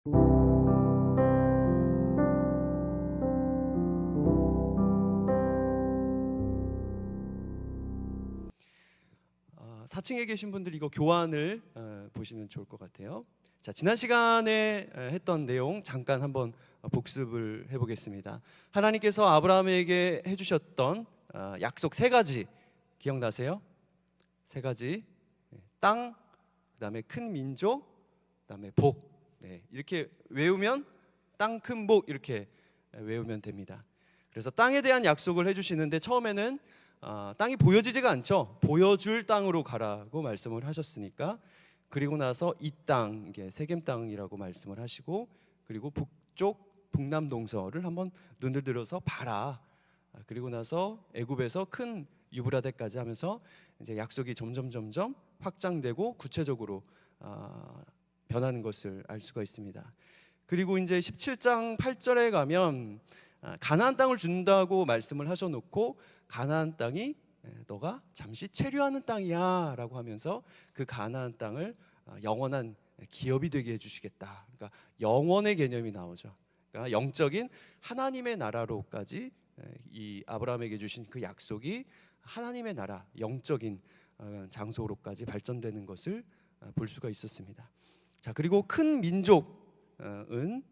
4층에 계신 분들 이거 교환을 보시면 좋을 것 같아요. 자, 지난 시간에 했던 내용 잠깐 한번 복습을 해보겠습니다. 하나님께서 아브라함에게 해주셨던 약속 3가지 기억나세요? 3가지. 땅, 그다음에 큰 민족, 그다음에 복. 이렇게 외우면 땅, 큰 복 이렇게 외우면 됩니다. 그래서 땅에 대한 약속을 해주시는데 처음에는 땅이 보여지지가 않죠. 보여줄 땅으로 가라고 말씀을 하셨으니까, 그리고 나서 이 땅, 이게 세겜 땅이라고 말씀을 하시고, 그리고 북쪽 북남 동서를 한번 눈을 들어서 봐라. 그리고 나서 애굽에서 큰 유브라데까지 하면서 이제 약속이 점점 확장되고 구체적으로 변하는 것을 알 수가 있습니다. 그리고 이제 17장 8절에 가면 가나안 땅을 준다고 말씀을 하셔놓고, 가나안 땅이 너가 잠시 체류하는 땅이야 라고 하면서 그 가나안 땅을 영원한 기업이 되게 해주시겠다. 그러니까 영원의 개념이 나오죠. 그러니까 영적인 하나님의 나라로까지 이 아브라함에게 주신 그 약속이 하나님의 나라, 영적인 장소로까지 발전되는 것을 볼 수가 있었습니다. 자, 그리고 큰 민족은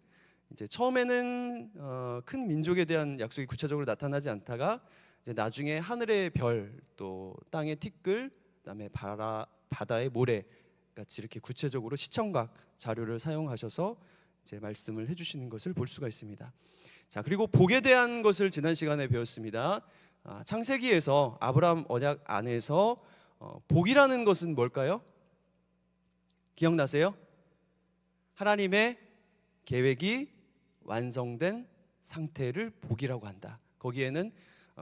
이제 처음에는 큰 민족에 대한 약속이 구체적으로 나타나지 않다가 이제 나중에 하늘의 별, 또 땅의 티끌, 그다음에 바다의 모래 같이 이렇게 구체적으로 시청각 자료를 사용하셔서 이제 말씀을 해주시는 것을 볼 수가 있습니다. 자, 그리고 복에 대한 것을 지난 시간에 배웠습니다. 창세기에서 아브라함 언약 안에서 복이라는 것은 뭘까요? 기억나세요? 하나님의 계획이 완성된 상태를 복이라고 한다. 거기에는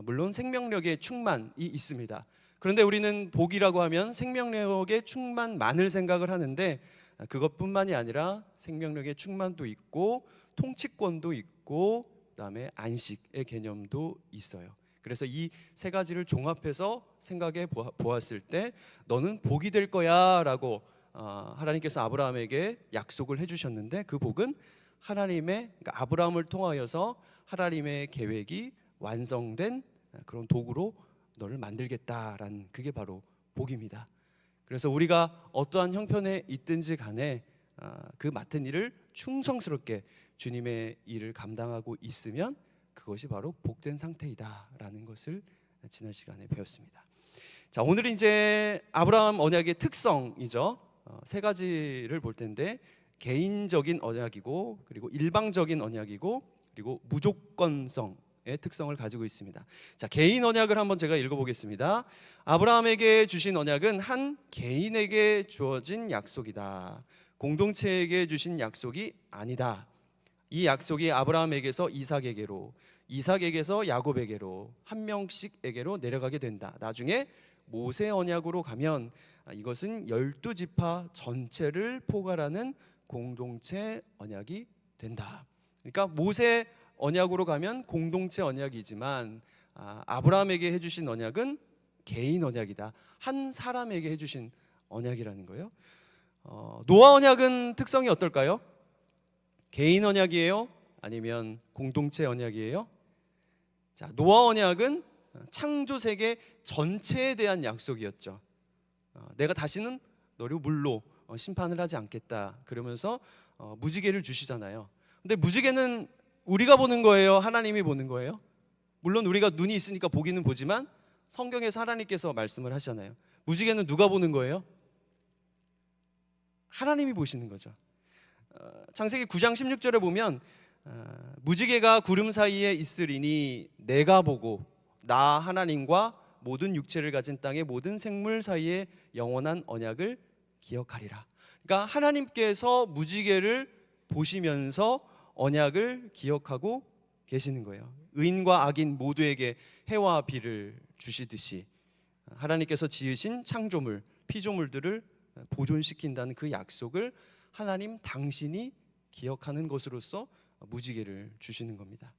물론 생명력의 충만이 있습니다. 그런데 우리는 복이라고 하면 생명력의 충만만을 생각을 하는데, 그것뿐만이 아니라 생명력의 충만도 있고 통치권도 있고 그다음에 안식의 개념도 있어요. 그래서 이 3가지를 종합해서 생각해 보았을 때 너는 복이 될 거야 라고 하나님께서 아브라함에게 약속을 해주셨는데, 그 복은 하나님의, 그러니까 아브라함을 통하여서 하나님의 계획이 완성된 그런 도구로 너를 만들겠다라는, 그게 바로 복입니다. 그래서 우리가 어떠한 형편에 있든지 간에 그 맡은 일을 충성스럽게 주님의 일을 감당하고 있으면 그것이 바로 복된 상태이다라는 것을 지난 시간에 배웠습니다. 자, 오늘은 이제 아브라함 언약의 특성이죠. 3가지를 볼 텐데, 개인적인 언약이고, 그리고 일방적인 언약이고, 그리고 무조건성의 특성을 가지고 있습니다. 자, 개인 언약을 한번 제가 읽어보겠습니다. 아브라함에게 주신 언약은 한 개인에게 주어진 약속이다. 공동체에게 주신 약속이 아니다. 이 약속이 아브라함에게서 이삭에게로, 이삭에게서 야곱에게로, 한 명씩에게로 내려가게 된다. 나중에 모세 언약으로 가면 이것은 12지파 전체를 포괄하는 공동체 언약이 된다. 그러니까 모세 언약으로 가면 공동체 언약이지만 아브라함에게 해주신 언약은 개인 언약이다. 한 사람에게 해주신 언약이라는 거예요. 노아 언약은 특성이 어떨까요? 개인 언약이에요? 아니면 공동체 언약이에요? 자, 노아 언약은 창조 세계 전체에 대한 약속이었죠. 내가 다시는 너를 물로 심판을 하지 않겠다 그러면서 무지개를 주시잖아요. 근데 무지개는 우리가 보는 거예요? 하나님이 보는 거예요? 물론 우리가 눈이 있으니까 보기는 보지만 성경에서 하나님께서 말씀을 하시잖아요. 무지개는 누가 보는 거예요? 하나님이 보시는 거죠. 창세기 9장 16절에 보면 무지개가 구름 사이에 있으리니 내가 보고 나 하나님과 모든 육체를 가진 땅의 모든 생물 사이에 영원한 언약을 기억하리라. 그러니까 하나님께서 무지개를 보시면서 언약을 기억하고 계시는 거예요. 의인과 악인 모두에게 해와 비를 주시듯이 하나님께서 지으신 창조물, 피조물들을 보존시킨다는 그 약속을 하나님 당신이 기억하는 것으로서 무지개를 주시는 겁니다.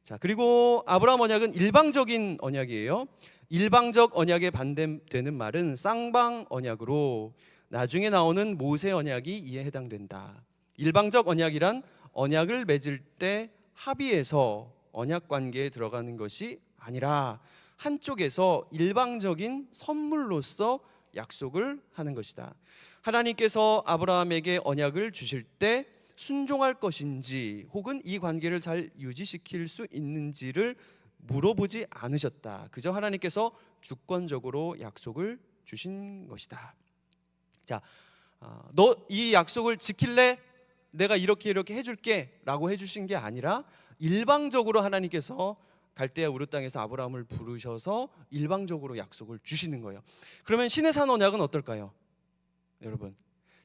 자, 그리고 아브라함 언약은 일방적인 언약이에요. 일방적 언약에 반대되는 말은 쌍방 언약으로 나중에 나오는 모세 언약이 이에 해당된다. 일방적 언약이란 언약을 맺을 때 합의해서 언약 관계에 들어가는 것이 아니라 한쪽에서 일방적인 선물로서 약속을 하는 것이다. 하나님께서 아브라함에게 언약을 주실 때 순종할 것인지 혹은 이 관계를 잘 유지시킬 수 있는지를 물어보지 않으셨다. 그저 하나님께서 주권적으로 약속을 주신 것이다. 자, 너 이 약속을 지킬래? 내가 이렇게 해줄게 라고 해주신 게 아니라 일방적으로 하나님께서 갈대아 우르 땅에서 아브라함을 부르셔서 일방적으로 약속을 주시는 거예요. 그러면 시내산 언약은 어떨까요? 여러분,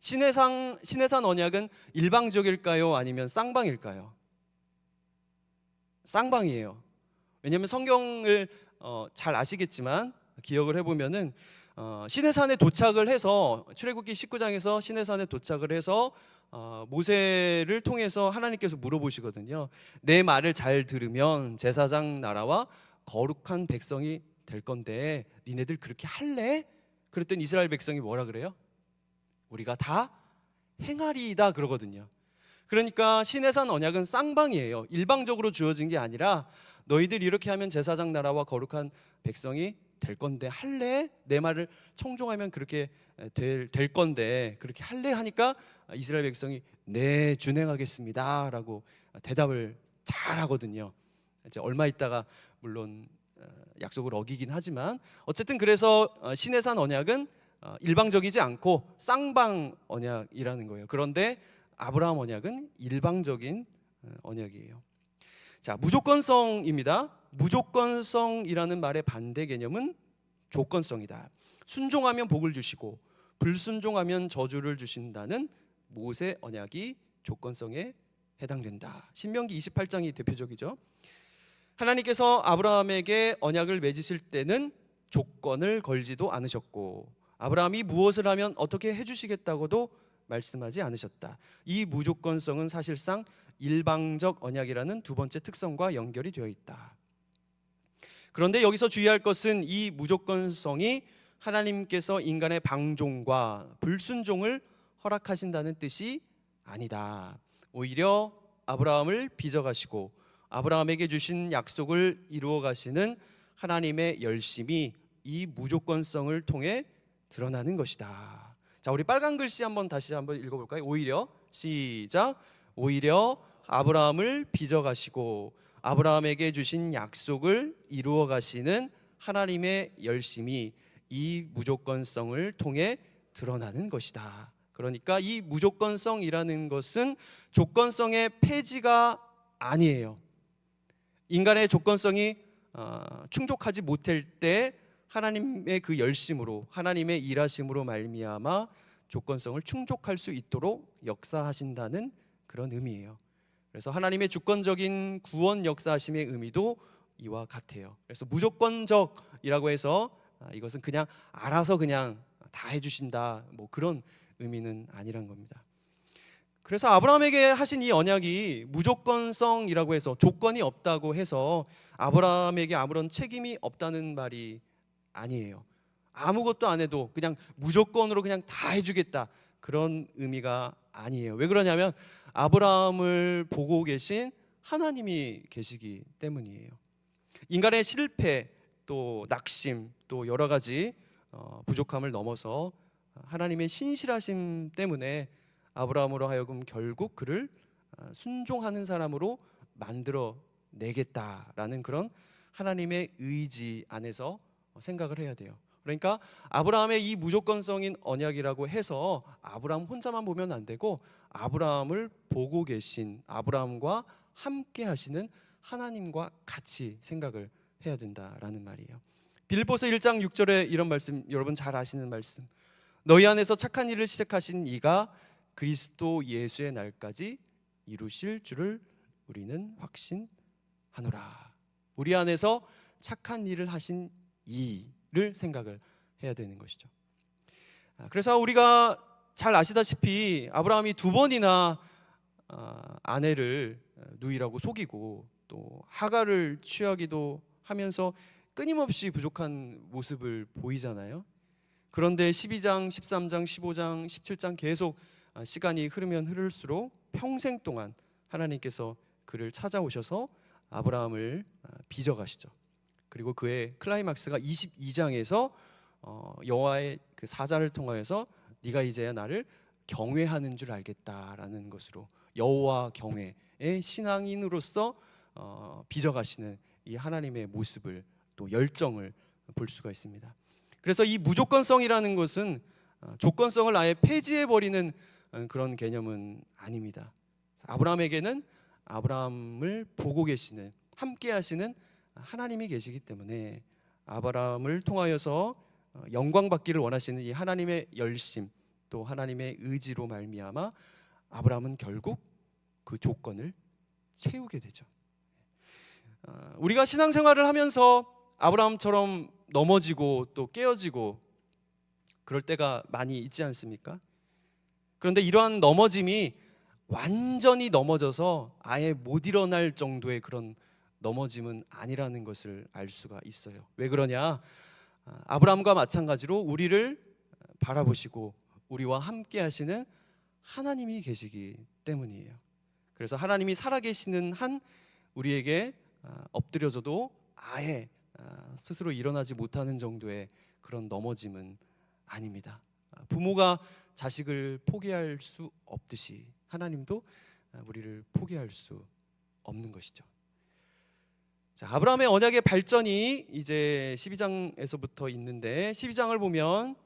시내산 언약은 일방적일까요? 아니면 쌍방일까요? 쌍방이에요. 왜냐하면 성경을 잘 아시겠지만 기억을 해보면은 시내산에 도착을 해서 출애굽기 19장에서 시내산에 도착을 해서 모세를 통해서 하나님께서 물어보시거든요. 내 말을 잘 들으면 제사장 나라와 거룩한 백성이 될 건데 니네들 그렇게 할래? 그랬더니 이스라엘 백성이 뭐라 그래요? 우리가 다 행하리이다 그러거든요. 그러니까 시내산 언약은 쌍방이에요. 일방적으로 주어진 게 아니라 너희들 이렇게 하면 제사장 나라와 거룩한 백성이 될 건데 할래? 내 말을 청종하면 그렇게 될 건데 그렇게 할래? 하니까 이스라엘 백성이 네 준행하겠습니다 라고 대답을 잘 하거든요. 이제 얼마 있다가 물론 약속을 어기긴 하지만 어쨌든 그래서 시내산 언약은 일방적이지 않고 쌍방 언약이라는 거예요. 그런데 아브라함 언약은 일방적인 언약이에요. 자, 무조건성입니다. 무조건성이라는 말의 반대 개념은 조건성이다. 순종하면 복을 주시고 불순종하면 저주를 주신다는 모세 언약이 조건성에 해당된다. 신명기 28장이 대표적이죠. 하나님께서 아브라함에게 언약을 맺으실 때는 조건을 걸지도 않으셨고 아브라함이 무엇을 하면 어떻게 해주시겠다고도 말씀하지 않으셨다. 이 무조건성은 사실상 일방적 언약이라는 두 번째 특성과 연결이 되어 있다. 그런데 여기서 주의할 것은 이 무조건성이 하나님께서 인간의 방종과 불순종을 허락하신다는 뜻이 아니다. 오히려 아브라함을 빚어가시고 아브라함에게 주신 약속을 이루어 가시는 하나님의 열심이 이 무조건성을 통해 드러나는 것이다. 자, 우리 빨간 글씨 다시 한번 읽어볼까요? 오히려 시작. 오히려 아브라함을 빚어가시고 아브라함에게 주신 약속을 이루어 가시는 하나님의 열심이 이 무조건성을 통해 드러나는 것이다. 그러니까 이 무조건성이라는 것은 조건성의 폐지가 아니에요. 인간의 조건성이 충족하지 못할 때 하나님의 그 열심으로 하나님의 일하심으로 말미암아 조건성을 충족할 수 있도록 역사하신다는 그런 의미예요. 그래서 하나님의 주권적인 구원 역사하심의 의미도 이와 같아요. 그래서 무조건적이라고 해서 이것은 그냥 알아서 그냥 다 해주신다 뭐 그런 의미는 아니란 겁니다. 그래서 아브라함에게 하신 이 언약이 무조건성이라고 해서 조건이 없다고 해서 아브라함에게 아무런 책임이 없다는 말이 아니에요. 아무것도 안 해도 그냥 무조건으로 그냥 다 해주겠다 그런 의미가 아니에요. 왜 그러냐면 아브라함을 보고 계신 하나님이 계시기 때문이에요. 인간의 실패 또 낙심 또 여러 가지 부족함을 넘어서 하나님의 신실하심 때문에 아브라함으로 하여금 결국 그를 순종하는 사람으로 만들어 내겠다라는 그런 하나님의 의지 안에서 생각을 해야 돼요. 그러니까 아브라함의 이 무조건성인 언약이라고 해서 아브라함 혼자만 보면 안 되고 아브라함을 보고 계신 아브라함과 함께 하시는 하나님과 같이 생각을 해야 된다라는 말이에요. 빌립보서 1장 6절에 이런 말씀 여러분 잘 아시는 말씀. 너희 안에서 착한 일을 시작하신 이가 그리스도 예수의 날까지 이루실 줄을 우리는 확신하노라. 우리 안에서 착한 일을 하신 이를 생각을 해야 되는 것이죠. 그래서 우리가 잘 아시다시피 아브라함이 두 번이나 아내를 누이라고 속이고 또 하갈을 취하기도 하면서 끊임없이 부족한 모습을 보이잖아요. 그런데 12장, 13장, 15장, 17장 계속 시간이 흐르면 흐를수록 평생 동안 하나님께서 그를 찾아오셔서 아브라함을 빚어가시죠. 그리고 그의 클라이막스가 22장에서 여호와의 그 사자를 통하여서 네가 이제야 나를 경외하는 줄 알겠다라는 것으로 여호와 경외의 신앙인으로서 빚어가시는 이 하나님의 모습을 또 열정을 볼 수가 있습니다. 그래서 이 무조건성이라는 것은 조건성을 아예 폐지해버리는 그런 개념은 아닙니다. 아브라함에게는 아브라함을 보고 계시는, 함께 하시는 하나님이 계시기 때문에 아브라함을 통하여서 영광 받기를 원하시는 이 하나님의 열심, 또 하나님의 의지로 말미암아 아브라함은 결국 그 조건을 채우게 되죠. 우리가 신앙생활을 하면서 아브라함처럼 넘어지고 또 깨어지고 그럴 때가 많이 있지 않습니까? 그런데 이러한 넘어짐이 완전히 넘어져서 아예 못 일어날 정도의 그런 넘어짐은 아니라는 것을 알 수가 있어요. 왜 그러냐? 아브라함과 마찬가지로 우리를 바라보시고 우리와 함께 하시는 하나님이 계시기 때문이에요. 그래서 하나님이 살아계시는 한 우리에게 엎드려져도 아예 스스로 일어나지 못하는 정도의 그런 넘어짐은 아닙니다. 부모가 자식을 포기할 수 없듯이 하나님도 우리를 포기할 수 없는 것이죠. 자, 아브라함의 언약의 발전이 이제 12장에서부터 있는데 12장을 보면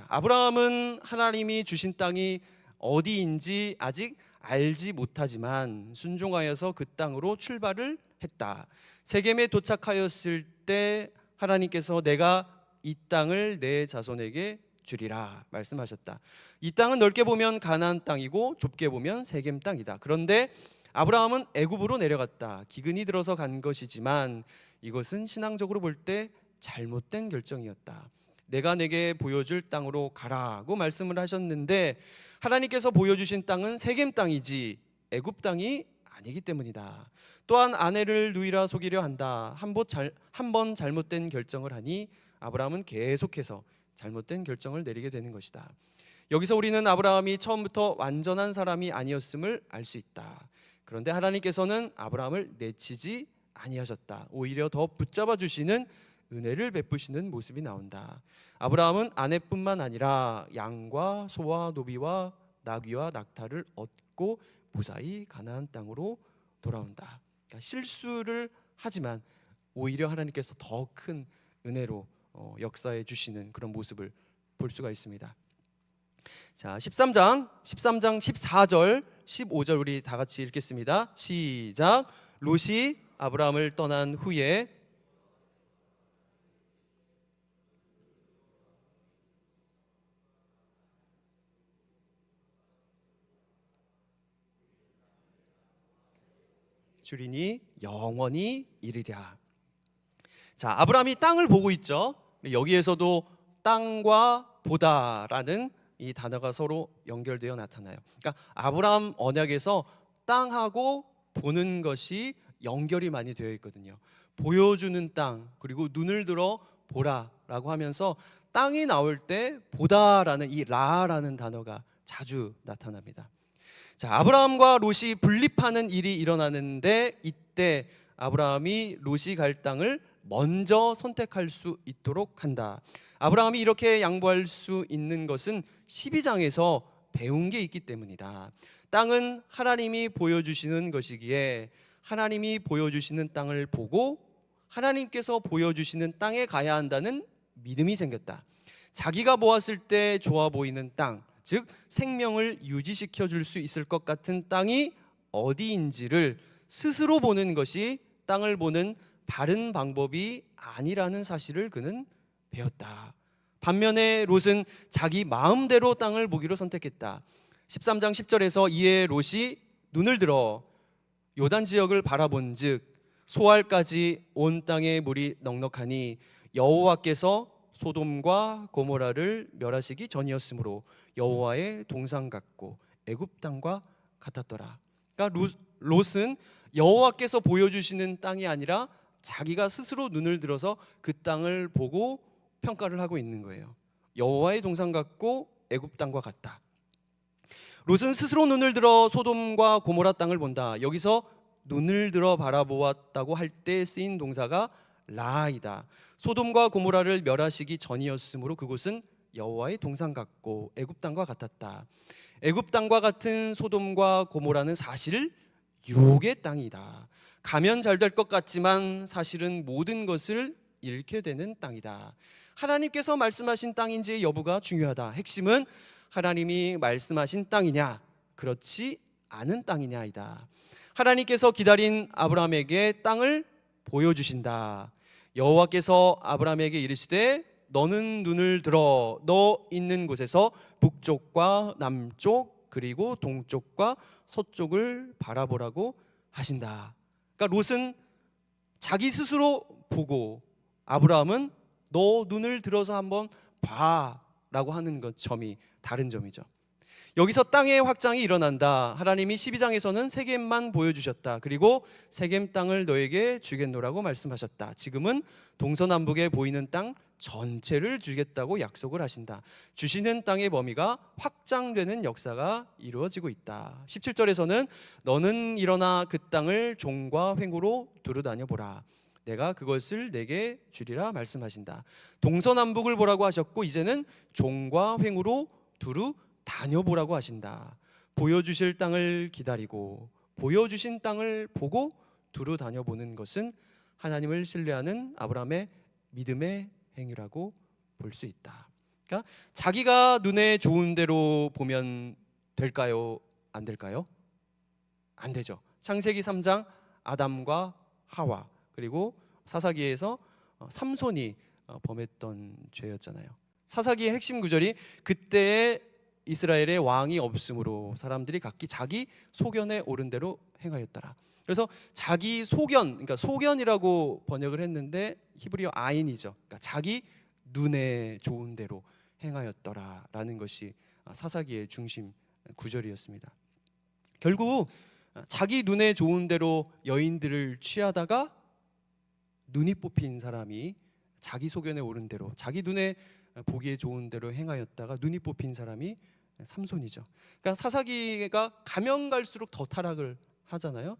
아브라함은 하나님이 주신 땅이 어디인지 아직 알지 못하지만 순종하여서 그 땅으로 출발을 했다. 세겜에 도착하였을 때 하나님께서 내가 이 땅을 내 자손에게 주리라 말씀하셨다. 이 땅은 넓게 보면 가나안 땅이고 좁게 보면 세겜 땅이다. 그런데 아브라함은 애굽으로 내려갔다. 기근이 들어서 간 것이지만 이것은 신앙적으로 볼 때 잘못된 결정이었다. 내가 내게 보여줄 땅으로 가라고 말씀을 하셨는데 하나님께서 보여주신 땅은 세겜 땅이지 애굽 땅이 아니기 때문이다. 또한 아내를 누이라 속이려 한다. 한 번 잘못된 결정을 하니 아브라함은 계속해서 잘못된 결정을 내리게 되는 것이다. 여기서 우리는 아브라함이 처음부터 완전한 사람이 아니었음을 알 수 있다. 그런데 하나님께서는 아브라함을 내치지 아니하셨다. 오히려 더 붙잡아 주시는 은혜를 베푸시는 모습이 나온다. 아브라함은 아내뿐만 아니라 양과 소와 노비와 나귀와 낙타를 얻고 무사히 가나안 땅으로 돌아온다. 그러니까 실수를 하지만 오히려 하나님께서 더 큰 은혜로 역사해 주시는 그런 모습을 볼 수가 있습니다. 자, 13장 14절 15절 우리 다 같이 읽겠습니다. 시작. 롯이 아브라함을 떠난 후에 주리니 영원히 이르랴. 자, 아브라함이 땅을 보고 있죠. 여기에서도 땅과 보다라는 이 단어가 서로 연결되어 나타나요. 그러니까 아브라함 언약에서 땅하고 보는 것이 연결이 많이 되어 있거든요. 보여주는 땅, 그리고 눈을 들어 보라라고 하면서 땅이 나올 때 보다라는 이 라라는 단어가 자주 나타납니다. 자, 아브라함과 롯이 분립하는 일이 일어나는데 이때 아브라함이 롯이 갈 땅을 먼저 선택할 수 있도록 한다. 아브라함이 이렇게 양보할 수 있는 것은 12장에서 배운 게 있기 때문이다. 땅은 하나님이 보여주시는 것이기에 하나님이 보여주시는 땅을 보고 하나님께서 보여주시는 땅에 가야 한다는 믿음이 생겼다. 자기가 보았을 때 좋아 보이는 땅, 즉 생명을 유지시켜 줄 수 있을 것 같은 땅이 어디인지를 스스로 보는 것이 땅을 보는 바른 방법이 아니라는 사실을 그는 배웠다. 반면에 롯은 자기 마음대로 땅을 보기로 선택했다. 13장 10절에서 이에 롯이 눈을 들어 요단 지역을 바라본즉 소알까지 온 땅의 물이 넉넉하니 여호와께서 소돔과 고모라를 멸하시기 전이었으므로 여호와의 동상 같고 애굽 땅과 같았더라. 그러니까 롯은 여호와께서 보여주시는 땅이 아니라 자기가 스스로 눈을 들어서 그 땅을 보고 평가를 하고 있는 거예요. 여호와의 동상 같고 애굽 땅과 같다. 롯은 스스로 눈을 들어 소돔과 고모라 땅을 본다. 여기서 눈을 들어 바라보았다고 할 때 쓰인 동사가 라이다. 소돔과 고모라를 멸하시기 전이었으므로 그곳은 여호와의 동산 같고 애굽 땅과 같았다. 애굽 땅과 같은 소돔과 고모라는 사실 유혹의 땅이다. 가면 잘 될 것 같지만 사실은 모든 것을 잃게 되는 땅이다. 하나님께서 말씀하신 땅인지 여부가 중요하다. 핵심은 하나님이 말씀하신 땅이냐, 그렇지 않은 땅이냐이다. 하나님께서 기다린 아브라함에게 땅을 보여주신다. 여호와께서 아브라함에게 이르시되 너는 눈을 들어 너 있는 곳에서 북쪽과 남쪽 그리고 동쪽과 서쪽을 바라보라고 하신다. 그러니까 롯은 자기 스스로 보고 아브라함은 너 눈을 들어서 한번 봐라고 하는 것, 점이 다른 점이죠. 여기서 땅의 확장이 일어난다. 하나님이 12장에서는 세겜만 보여주셨다. 그리고 세겜 땅을 너에게 주겠노라고 말씀하셨다. 지금은 동서남북에 보이는 땅 전체를 주겠다고 약속을 하신다. 주시는 땅의 범위가 확장되는 역사가 이루어지고 있다. 17절에서는 너는 일어나 그 땅을 종과 횡으로 두루 다녀보라. 내가 그것을 내게 주리라 말씀하신다. 동서남북을 보라고 하셨고 이제는 종과 횡으로 두루 다녀보라고 하신다. 보여주실 땅을 기다리고 보여주신 땅을 보고 두루 다녀보는 것은 하나님을 신뢰하는 아브라함의 믿음의 행위라고 볼 수 있다. 그러니까 자기가 눈에 좋은 대로 보면 될까요? 안 될까요? 안 되죠. 창세기 3장 아담과 하와, 그리고 사사기에서 삼손이 범했던 죄였잖아요. 사사기의 핵심 구절이 그때의 이스라엘의 왕이 없으므로 사람들이 각기 자기 소견에 옳은 대로 행하였더라. 그래서 자기 소견, 그러니까 소견이라고 번역을 했는데 히브리어 아인이죠. 그러니까 자기 눈에 좋은 대로 행하였더라라는 것이 사사기의 중심 구절이었습니다. 결국 자기 눈에 좋은 대로 여인들을 취하다가 눈이 뽑힌 사람이 자기 소견에 옳은 대로, 자기 눈에 보기에 좋은 대로 행하였다가 눈이 뽑힌 사람이 삼손이죠. 그러니까 사사기가 가면 갈수록 더 타락을 하잖아요.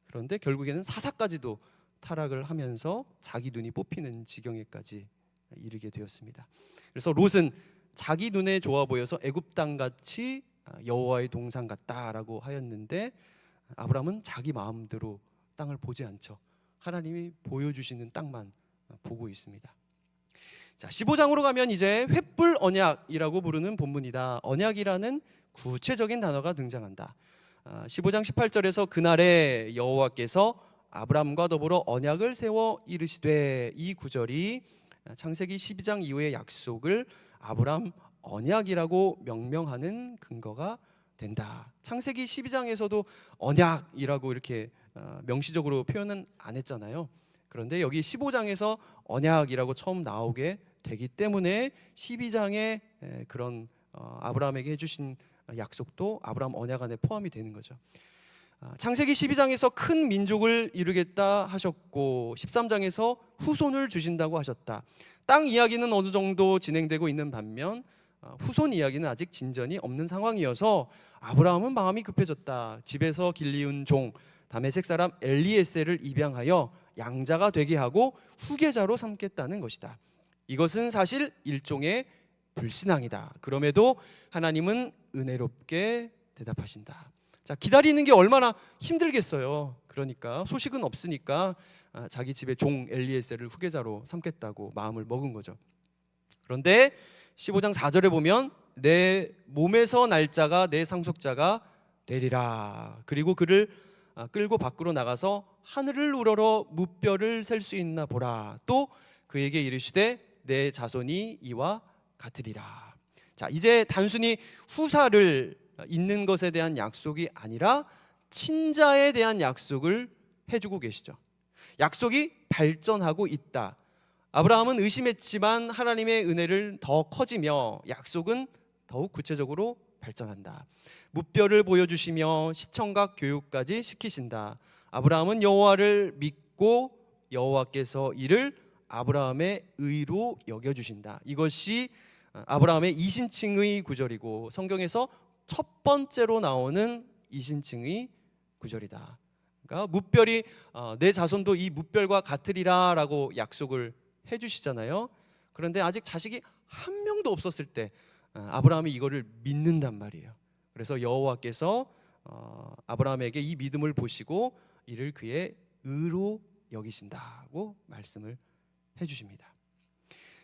그런데 결국에는 사사까지도 타락을 하면서 자기 눈이 뽑히는 지경에까지 이르게 되었습니다. 그래서 롯은 자기 눈에 좋아 보여서 애굽 땅 같이 여호와의 동산 같다라고 하였는데 아브라함은 자기 마음대로 땅을 보지 않죠. 하나님이 보여주시는 땅만 보고 있습니다. 자, 15장으로 가면 이제 횃불 언약이라고 부르는 본문이다. 언약이라는 구체적인 단어가 등장한다. 15장 18절에서 그날에 여호와께서 아브람과 더불어 언약을 세워 이르시되, 이 구절이 창세기 12장 이후의 약속을 아브람 언약이라고 명명하는 근거가 된다. 창세기 12장에서도 언약이라고 이렇게 명시적으로 표현은 안 했잖아요. 그런데 여기 15장에서 언약이라고 처음 나오게 되기 때문에 12장에 그런 아브라함에게 해주신 약속도 아브라함 언약 안에 포함이 되는 거죠. 창세기 12장에서 큰 민족을 이루겠다 하셨고 13장에서 후손을 주신다고 하셨다. 땅 이야기는 어느 정도 진행되고 있는 반면 후손 이야기는 아직 진전이 없는 상황이어서 아브라함은 마음이 급해졌다. 집에서 길리운 종 다메섹 사람 엘리에셀을 입양하여 양자가 되게 하고 후계자로 삼겠다는 것이다. 이것은 사실 일종의 불신앙이다. 그럼에도 하나님은 은혜롭게 대답하신다. 자, 기다리는 게 얼마나 힘들겠어요. 그러니까 소식은 없으니까 자기 집의 종 엘리에셀을 후계자로 삼겠다고 마음을 먹은 거죠. 그런데 15장 4절에 보면 내 몸에서 날 자가 내 상속자가 되리라. 그리고 그를 끌고 밖으로 나가서 하늘을 우러러 무뼈를 셀 수 있나 보라. 또 그에게 이르시되 내 자손이 이와 같으리라. 자, 이제 단순히 후사를 잇는 것에 대한 약속이 아니라 친자에 대한 약속을 해주고 계시죠. 약속이 발전하고 있다. 아브라함은 의심했지만 하나님의 은혜를 더 커지며 약속은 더욱 구체적으로 발전한다. 무뼈를 보여주시며 시청각 교육까지 시키신다. 아브라함은 여호와를 믿고 여호와께서 이를 아브라함의 의로 여겨주신다. 이것이 아브라함의 이신칭의 구절이고 성경에서 첫 번째로 나오는 이신칭의 구절이다. 그러니까 뭇별이 내 자손도 이 뭇별과 같으리라라고 약속을 해주시잖아요. 그런데 아직 자식이 한 명도 없었을 때 아브라함이 이거를 믿는단 말이에요. 그래서 여호와께서 아브라함에게 이 믿음을 보시고 이를 그의 의로 여기신다고 말씀을 해주십니다.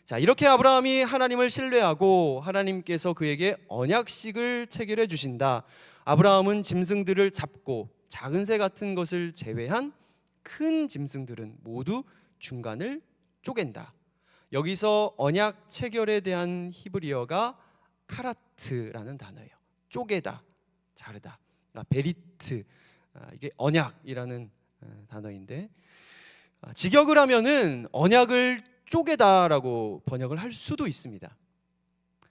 자, 이렇게 아브라함이 하나님을 신뢰하고 하나님께서 그에게 언약식을 체결해 주신다. 아브라함은 짐승들을 잡고 작은 새 같은 것을 제외한 큰 짐승들은 모두 중간을 쪼갠다. 여기서 언약 체결에 대한 히브리어가 카라트라는 단어예요. 쪼개다, 자르다. 그러니까 베리트, 이게 언약이라는 단어인데, 직역을 하면은 언약을 쪼개다라고 번역을 할 수도 있습니다.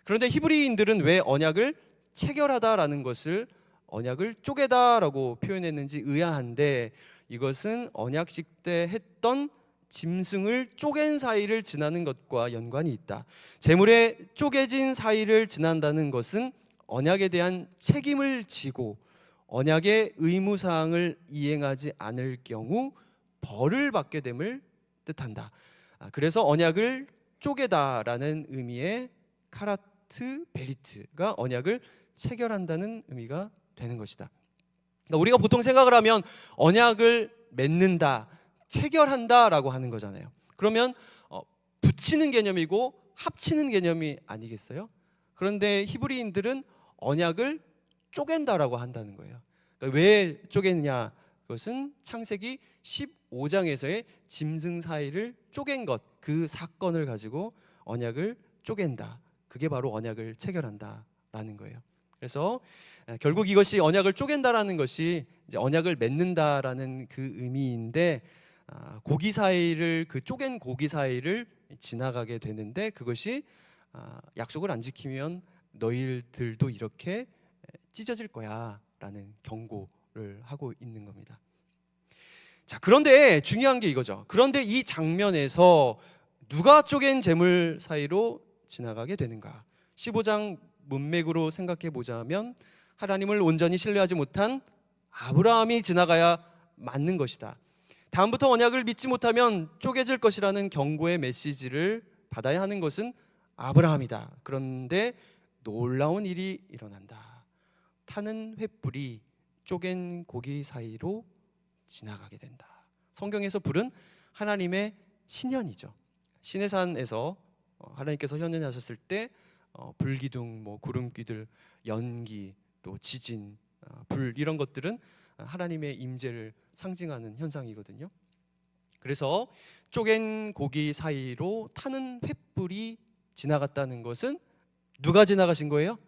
그런데 히브리인들은 왜 언약을 체결하다라는 것을 언약을 쪼개다라고 표현했는지 의아한데, 이것은 언약식 때 했던 짐승을 쪼갠 사이를 지나는 것과 연관이 있다. 재물의 쪼개진 사이를 지난다는 것은 언약에 대한 책임을 지고 언약의 의무사항을 이행하지 않을 경우 벌을 받게 됨을 뜻한다. 그래서 언약을 쪼개다라는 의미의 카라트 베리트가 언약을 체결한다는 의미가 되는 것이다. 그러니까 우리가 보통 생각을 하면 언약을 맺는다, 체결한다라고 하는 거잖아요. 그러면 붙이는 개념이고 합치는 개념이 아니겠어요? 그런데 히브리인들은 언약을 쪼갠다라고 한다는 거예요. 그러니까 왜 쪼갰냐? 그것은 창세기 15장에서의 짐승 사이를 쪼갠 것, 그 사건을 가지고 언약을 쪼갠다. 그게 바로 언약을 체결한다라는 거예요. 그래서 결국 이것이 언약을 쪼갠다라는 것이 이제 언약을 맺는다라는 그 의미인데, 고기 사이를, 그 쪼갠 고기 사이를 지나가게 되는데, 그것이 약속을 안 지키면 너희들도 이렇게 찢어질 거야 라는 경고를 하고 있는 겁니다. 자, 그런데 중요한 게 이거죠. 그런데 이 장면에서 누가 쪼갠 재물 사이로 지나가게 되는가? 15장 문맥으로 생각해 보자면 하나님을 온전히 신뢰하지 못한 아브라함이 지나가야 맞는 것이다. 다음부터 언약을 믿지 못하면 쪼개질 것이라는 경고의 메시지를 받아야 하는 것은 아브라함이다. 그런데 놀라운 일이 일어난다. 타는 횃불이 쪼갠 고기 사이로 지나가게 된다. 성경에서 불은 하나님의 신현이죠. 시내산에서 하나님께서 현현하셨을 때 불기둥, 구름귀들, 연기, 또 지진, 불, 이런 것들은 하나님의 임재를 상징하는 현상이거든요. 그래서 쪼갠 고기 사이로 타는 횃불이 지나갔다는 것은 누가 지나가신 거예요?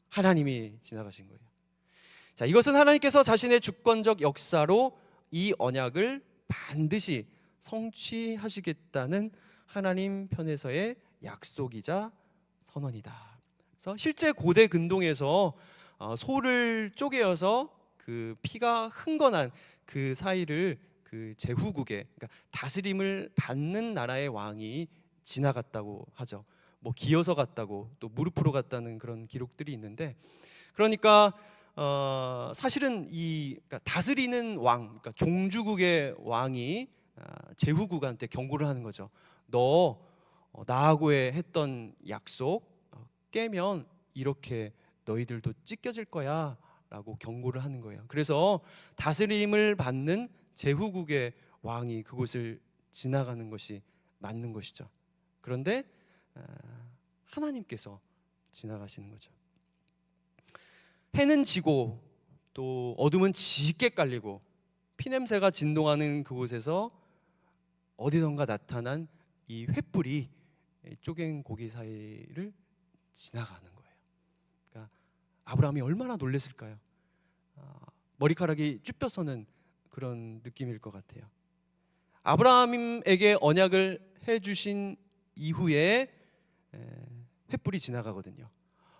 하나님이 지나가신 거예요. 자, 이것은 하나님께서 자신의 주권적 역사로 이 언약을 반드시 성취하시겠다는 하나님 편에서의 약속이자 선언이다. 그래서 실제 고대 근동에서 소를 쪼개어서 그 피가 흥건한 그 사이를 그 제후국의, 그러니까 다스림을 받는 나라의 왕이 지나갔다고 하죠. 기어서 갔다고, 또 무릎으로 갔다는 그런 기록들이 있는데, 그러니까 사실은 그러니까 다스리는 왕, 그러니까 종주국의 왕이 제후국한테 경고를 하는 거죠. 너 나하고의 했던 약속 깨면 이렇게 너희들도 찢겨질 거야 라고 경고를 하는 거예요. 그래서 다스림을 받는 제후국의 왕이 그곳을 지나가는 것이 맞는 것이죠. 그런데 하나님께서 지나가시는 거죠. 해는 지고 또 어둠은 짙게 깔리고 피냄새가 진동하는 그곳에서 어디선가 나타난 이 횃불이 쪼갠 고기 사이를 지나가는 거예요. 그러니까 아브라함이 얼마나 놀랐을까요? 머리카락이 쭈뼛서는 그런 느낌일 것 같아요. 아브라함에게 언약을 해주신 이후에 횃불이 지나가거든요.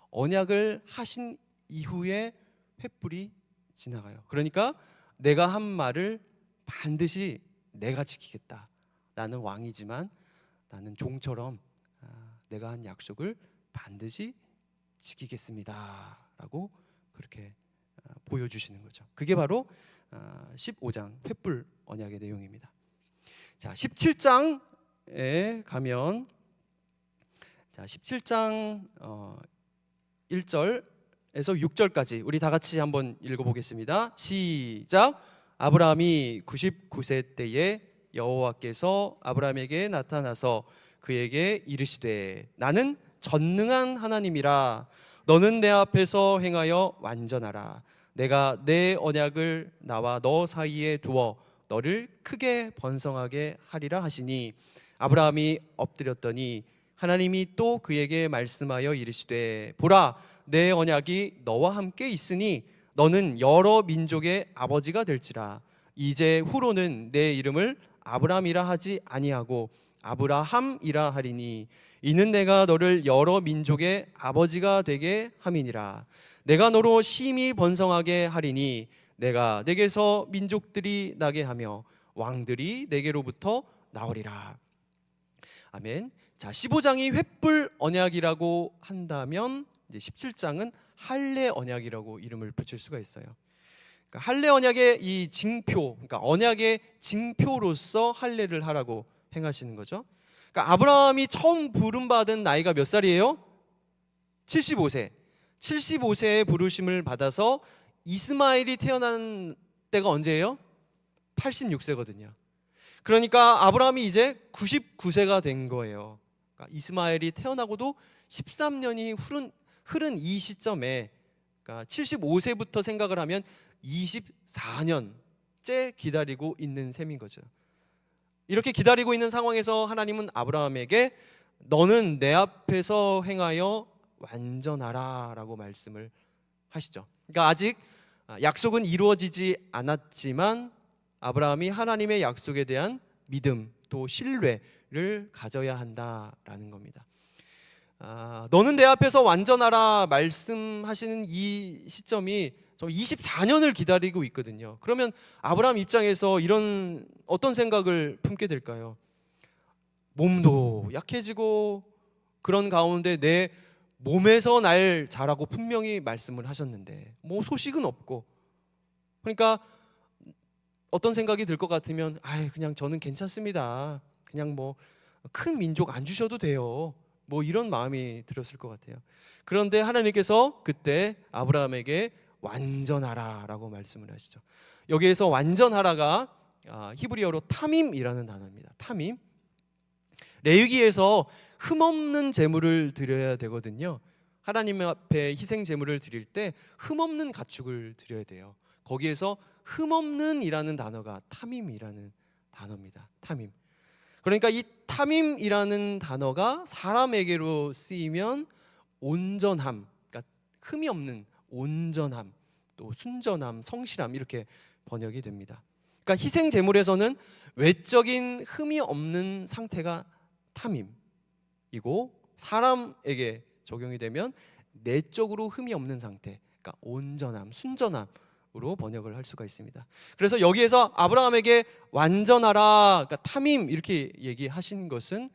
언약을 하신 이후에 횃불이 지나가요. 그러니까 내가 한 말을 반드시 내가 지키겠다. 나는 왕이지만 나는 종처럼 내가 한 약속을 반드시 지키겠습니다 라고 그렇게 보여주시는 거죠. 그게 바로 15장 횃불 언약의 내용입니다. 자, 17장에 가면, 자, 17장 1절에서 6절까지 우리 다 같이 한번 읽어보겠습니다. 시작. 아브라함이 99세 때에 여호와께서 아브라함에게 나타나서 그에게 이르시되 나는 전능한 하나님이라. 너는 내 앞에서 행하여 완전하라. 내가 내 언약을 나와 너 사이에 두어 너를 크게 번성하게 하리라 하시니 아브라함이 엎드렸더니 하나님이 또 그에게 말씀하여 이르시되 보라, 내 언약이 너와 함께 있으니 너는 여러 민족의 아버지가 될지라. 이제 후로는 내 이름을 아브라함이라 하지 아니하고 아브라함이라 하리니 이는 내가 너를 여러 민족의 아버지가 되게 함이니라. 내가 너로 심히 번성하게 하리니 내가 내게서 민족들이 나게 하며 왕들이 내게로부터 나오리라. 아멘. 자, 15장이 횃불 언약이라고 한다면 이제 17장은 할례 언약이라고 이름을 붙일 수가 있어요. 그러니까 할례 언약의 이 징표, 그러니까 언약의 징표로서 할례를 하라고 행하시는 거죠. 그러니까 아브라함이 처음 부름받은 나이가 몇 살이에요? 75세. 75세의 부르심을 받아서 이스마엘이 태어난 때가 언제예요? 86세거든요. 그러니까 아브라함이 이제 99세가 된 거예요. 그러니까 이스마엘이 태어나고도 13년이 흐른 이 시점에, 그러니까 75세부터 생각을 하면 24년째 기다리고 있는 셈인 거죠. 이렇게 기다리고 있는 상황에서 하나님은 아브라함에게 너는 내 앞에서 행하여 완전하라 라고 말씀을 하시죠. 그러니까 아직 약속은 이루어지지 않았지만 아브라함이 하나님의 약속에 대한 믿음 또 신뢰를 가져야 한다라는 겁니다. 너는 내 앞에서 완전하라 말씀하시는 이 시점이 24년을 기다리고 있거든요. 그러면 아브라함 입장에서 이런 어떤 생각을 품게 될까요? 몸도 약해지고 그런 가운데 내 몸에서 날 자라고 분명히 말씀을 하셨는데 뭐 소식은 없고, 그러니까 어떤 생각이 들 것 같으면 그냥 저는 괜찮습니다. 그냥 뭐 큰 민족 안 주셔도 돼요. 뭐 이런 마음이 들었을 것 같아요. 그런데 하나님께서 그때 아브라함에게 완전하라 라고 말씀을 하시죠. 여기에서 완전하라가 히브리어로 타밈이라는 단어입니다. 타밈. 레위기에서 흠없는 제물을 드려야 되거든요. 하나님 앞에 희생 제물을 드릴 때 흠없는 가축을 드려야 돼요. 거기에서 흠없는이라는 단어가 타밈이라는 단어입니다. 타밈. 그러니까 이 타밈이라는 단어가 사람에게로 쓰이면 온전함, 그러니까 흠이 없는 온전함, 또 순전함, 성실함 이렇게 번역이 됩니다. 그러니까 희생 제물에서는 외적인 흠이 없는 상태가 타밈이고 사람에게 적용이 되면 내적으로 흠이 없는 상태, 그러니까 온전함, 순전함으로 번역을 할 수가 있습니다. 그래서 여기에서 아브라함에게 완전하라, 그러니까 타밈 이렇게 얘기하신 것은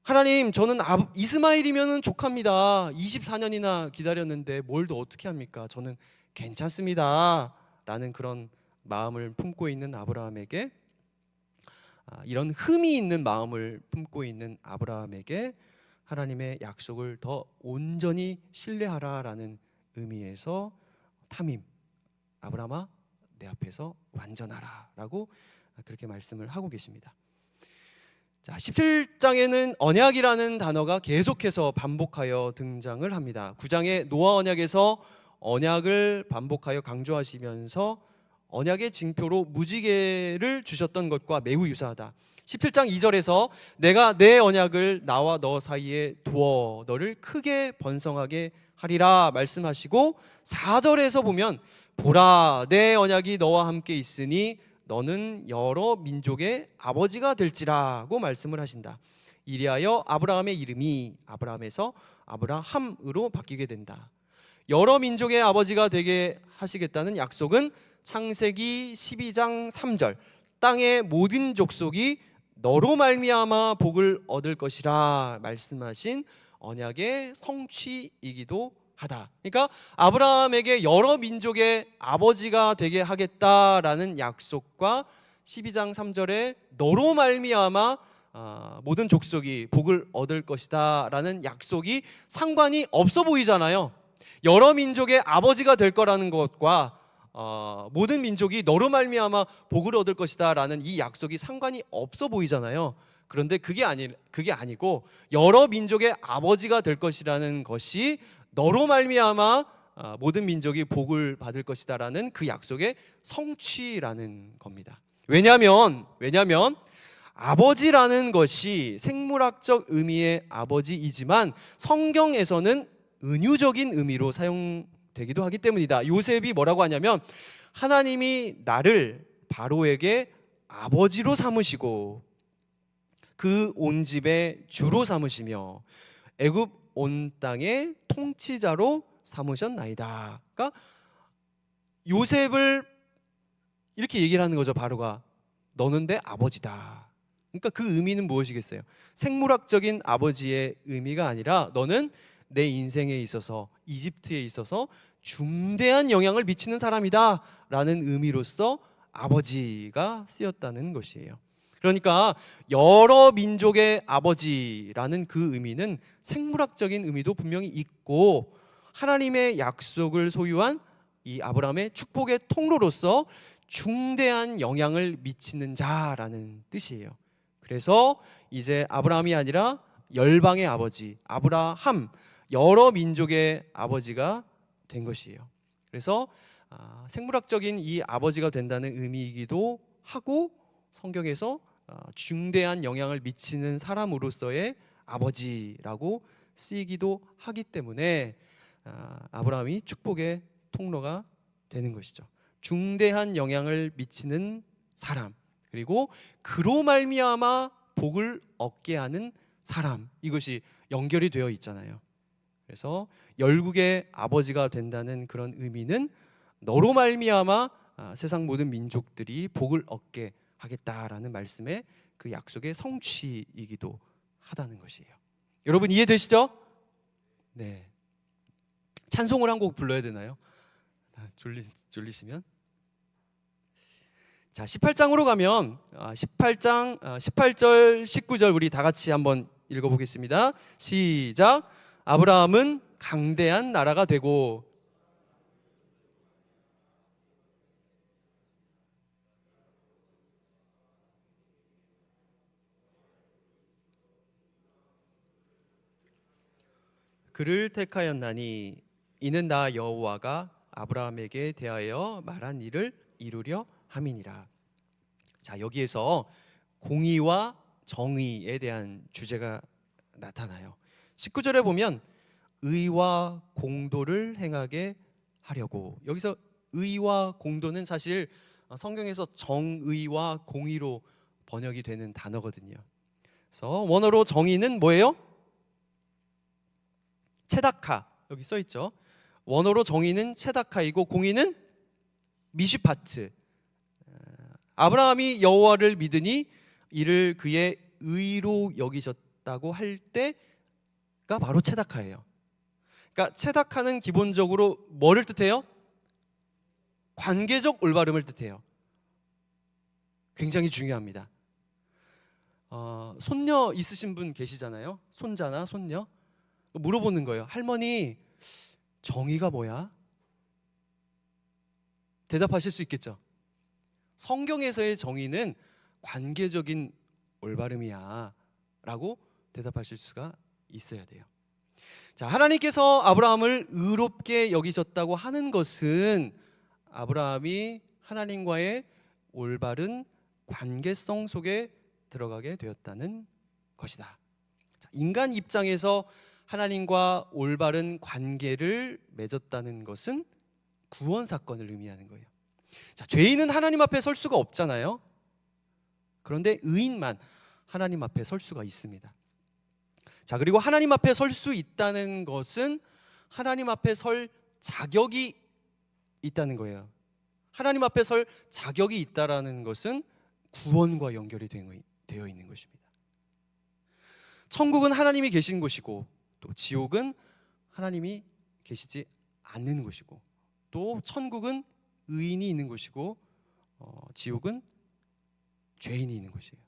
하나님, 저는 이스마엘이면 족합니다. 24년이나 기다렸는데 뭘 더 어떻게 합니까? 저는 괜찮습니다 라는 그런 마음을 품고 있는 아브라함에게, 이런 흠이 있는 마음을 품고 있는 아브라함에게 하나님의 약속을 더 온전히 신뢰하라라는 의미에서 타밈, 아브라함아 내 앞에서 완전하라 라고 그렇게 말씀을 하고 계십니다. 자, 17장에는 언약이라는 단어가 계속해서 반복하여 등장을 합니다. 9장의 노아 언약에서 언약을 반복하여 강조하시면서 언약의 징표로 무지개를 주셨던 것과 매우 유사하다. 17장 2절에서 내가 내 언약을 나와 너 사이에 두어 너를 크게 번성하게 하리라 말씀하시고, 4절에서 보면 보라, 내 언약이 너와 함께 있으니 너는 여러 민족의 아버지가 될지라고 말씀을 하신다. 이리하여 아브라함의 이름이 아브라함에서 아브라함으로 바뀌게 된다. 여러 민족의 아버지가 되게 하시겠다는 약속은 창세기 12장 3절 땅의 모든 족속이 너로 말미암아 복을 얻을 것이라 말씀하신 언약의 성취이기도 하다. 그러니까 아브라함에게 여러 민족의 아버지가 되게 하겠다라는 약속과 12장 3절에 너로 말미암아 모든 족속이 복을 얻을 것이다 라는 약속이 상관이 없어 보이잖아요. 여러 민족의 아버지가 될 거라는 것과 모든 민족이 너로 말미암아 복을 얻을 것이다 라는 이 약속이 상관이 없어 보이잖아요. 그런데 그게 아니고 여러 민족의 아버지가 될 것이라는 것이 너로 말미암아 모든 민족이 복을 받을 것이다라는 그 약속의 성취라는 겁니다. 왜냐하면 아버지라는 것이 생물학적 의미의 아버지이지만 성경에서는 은유적인 의미로 사용되기도 하기 때문이다. 요셉이 뭐라고 하냐면 하나님이 나를 바로에게 아버지로 삼으시고 그 온 집의 주로 삼으시며 애굽 온 땅의 통치자로 삼으셨나이다. 그러니까 요셉을 이렇게 얘기를 하는 거죠. 바로가 너는 내 아버지다. 그러니까 그 의미는 무엇이겠어요? 생물학적인 아버지의 의미가 아니라 너는 내 인생에 있어서 이집트에 있어서 중대한 영향을 미치는 사람이다 라는 의미로서 아버지가 쓰였다는 것이에요. 그러니까 여러 민족의 아버지라는 그 의미는 생물학적인 의미도 분명히 있고 하나님의 약속을 소유한 이 아브라함의 축복의 통로로서 중대한 영향을 미치는 자라는 뜻이에요. 그래서 이제 아브라함이 아니라 열방의 아버지 아브라함, 여러 민족의 아버지가 된 것이에요. 그래서 생물학적인 이 아버지가 된다는 의미이기도 하고 성경에서 중대한 영향을 미치는 사람으로서의 아버지라고 쓰이기도 하기 때문에 아브라함이 축복의 통로가 되는 것이죠. 중대한 영향을 미치는 사람, 그리고 그로 말미암아 복을 얻게 하는 사람, 이것이 연결이 되어 있잖아요. 그래서 열국의 아버지가 된다는 그런 의미는 너로 말미암아 세상 모든 민족들이 복을 얻게 하겠다라는 말씀의 그 약속의 성취이기도 하다는 것이에요. 여러분 이해되시죠? 네. 찬송을 한 곡 불러야 되나요? 졸리시면? 자, 18장으로 가면 18장 18절 19절 우리 다 같이 한번 읽어보겠습니다. 시작. 아브라함은 강대한 나라가 되고 그를 택하였나니 이는 나 여호와가 아브라함에게 대하여 말한 일을 이루려 함이니라. 자, 여기에서 공의와 정의에 대한 주제가 나타나요. 19절에 보면 의와 공도를 행하게 하려고, 여기서 의와 공도는 사실 성경에서 정의와 공의로 번역이 되는 단어거든요. 그래서 원어로 정의는 뭐예요? 체다카, 여기 써 있죠. 원어로 정의는 체다카이고 공의는 미슈파트. 아브라함이 여호와를 믿으니 이를 그의 의로 여기셨다고 할 때가 바로 체다카예요. 그러니까 체다카는 기본적으로 뭐를 뜻해요? 관계적 올바름을 뜻해요. 굉장히 중요합니다. 손녀 있으신 분 계시잖아요. 손자나 손녀. 물어보는 거예요. 할머니, 정의가 뭐야? 대답하실 수 있겠죠. 성경에서의 정의는 관계적인 올바름이야 라고 대답하실 수가 있어야 돼요. 자, 하나님께서 아브라함을 의롭게 여기셨다고 하는 것은 아브라함이 하나님과의 올바른 관계성 속에 들어가게 되었다는 것이다. 자, 인간 입장에서 하나님과 올바른 관계를 맺었다는 것은 구원 사건을 의미하는 거예요. 자, 죄인은 하나님 앞에 설 수가 없잖아요. 그런데 의인만 하나님 앞에 설 수가 있습니다. 자, 그리고 하나님 앞에 설 수 있다는 것은 하나님 앞에 설 자격이 있다는 거예요. 하나님 앞에 설 자격이 있다라는 것은 구원과 연결이 되어 있는 것입니다. 천국은 하나님이 계신 곳이고 또 지옥은 하나님이 계시지 않는 곳이고, 또 천국은 의인이 있는 곳이고, 지옥은 죄인이 있는 곳이에요.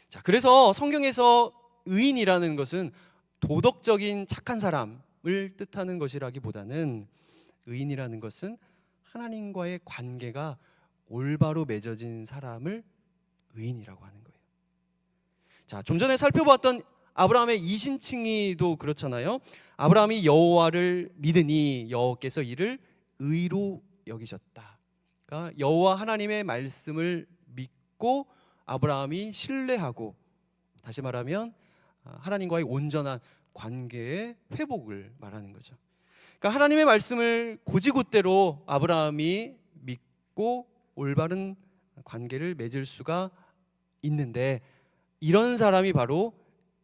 자, 그래서 성경에서 의인이라는 것은 도덕적인 착한 사람을 뜻하는 것이라기보다는 의인이라는 것은 하나님과의 관계가 올바로 맺어진 사람을 의인이라고 하는 거예요. 자, 좀 전에 살펴보았던 아브라함의 이신칭의도 그렇잖아요. 아브라함이 여호와를 믿으니 여호와께서 이를 의로 여기셨다. 그러니까 여호와 하나님의 말씀을 믿고 아브라함이 신뢰하고, 다시 말하면 하나님과의 온전한 관계의 회복을 말하는 거죠. 그러니까 하나님의 말씀을 고지곳대로 아브라함이 믿고 올바른 관계를 맺을 수가 있는데, 이런 사람이 바로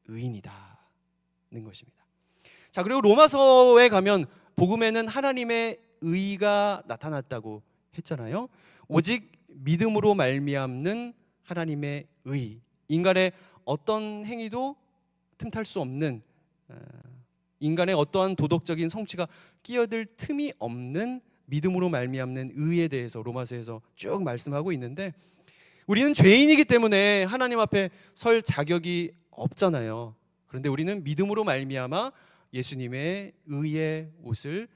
의인이다는 것입니다. 자, 그리고 로마서에 가면 복음에는 하나님의 의가 나타났다고 했잖아요. 오직 믿음으로 말미암는 하나님의 의, 인간의 어떤 행위도 틈탈 수 없는, 인간의 어떠한 도덕적인 성취가 끼어들 틈이 없는 믿음으로 말미암는 의에 대해서 로마서에서 쭉 말씀하고 있는데, 우리는 죄인이기 때문에 하나님 앞에 설 자격이 없잖아요. 그런데 우리는 믿음으로 말미암아 예수님의 의의 옷을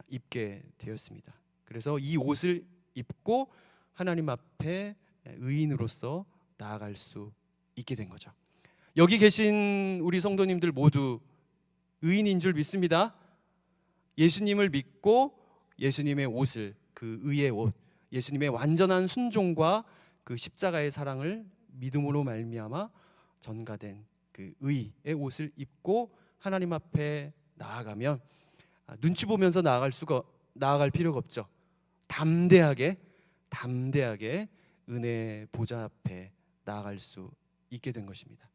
입게 되었습니다. 그래서 이 옷을 입고 하나님 앞에 의인으로서 나아갈 수 있게 된 거죠. 여기 계신 우리 성도님들 모두 의인인 줄 믿습니다. 예수님을 믿고 예수님의 옷을, 그 의의 옷, 예수님의 완전한 순종과 그 십자가의 사랑을 믿음으로 말미암아 전가된 그 의의 옷을 입고 하나님 앞에 나아가면 눈치 보면서 나아갈 필요가 없죠. 담대하게 은혜 보좌 앞에 나아갈 수 있게 된 것입니다.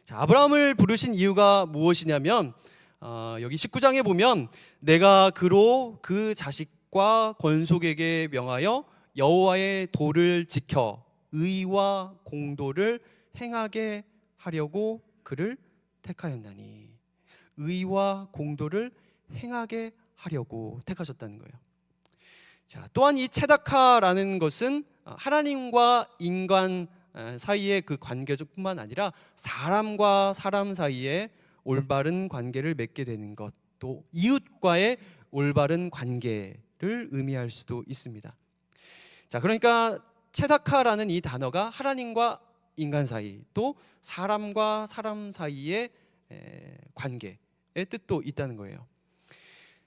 자, 아브라함을 부르신 이유가 무엇이냐면, 여기 19장에 보면 내가 그로 그 자식과 권속에게 명하여 여호와의 도를 지켜 의와 공도를 행하게 하려고 그를 택하였나니, 의와 공도를 행하게 하려고 택하셨다는 거예요. 자, 또한 이 체다카라는 것은 하나님과 인간 사이의 그 관계뿐만 아니라 사람과 사람 사이에 올바른 관계를 맺게 되는 것, 또 이웃과의 올바른 관계를 의미할 수도 있습니다. 자, 그러니까 체다카라는 이 단어가 하나님과 인간 사이, 또 사람과 사람 사이의 관계의 뜻도 있다는 거예요.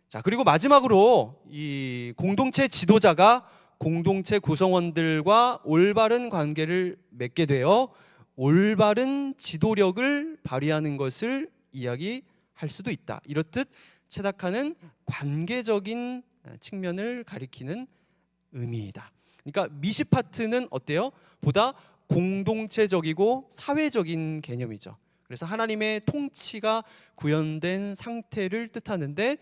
자, 그리고 마지막으로 이 공동체 지도자가 공동체 구성원들과 올바른 관계를 맺게 되어 올바른 지도력을 발휘하는 것을 이야기할 수도 있다. 이렇듯 체다카는 관계적인 측면을 가리키는 의미이다. 그러니까 미시파트는 어때요? 보다 공동체적이고 사회적인 개념이죠. 그래서 하나님의 통치가 구현된 상태를 뜻하는데,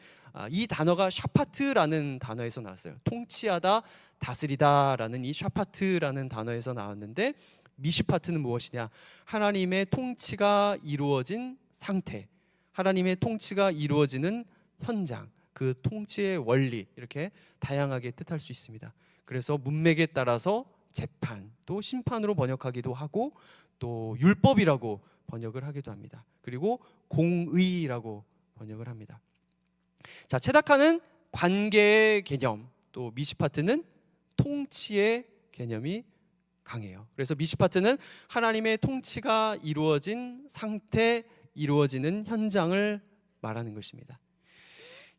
이 단어가 샤파트라는 단어에서 나왔어요. 통치하다, 다스리다라는 이 샤파트라는 단어에서 나왔는데, 미시파트는 무엇이냐? 하나님의 통치가 이루어진 상태, 하나님의 통치가 이루어지는 현장, 그 통치의 원리, 이렇게 다양하게 뜻할 수 있습니다. 그래서 문맥에 따라서 재판, 또 심판으로 번역하기도 하고, 또 율법이라고 번역을 하기도 합니다. 그리고 공의라고 번역을 합니다. 자, 체다카는 관계의 개념, 또 미시파트는 통치의 개념이 강해요. 그래서 미시파트는 하나님의 통치가 이루어진 상태, 이루어지는 현장을 말하는 것입니다.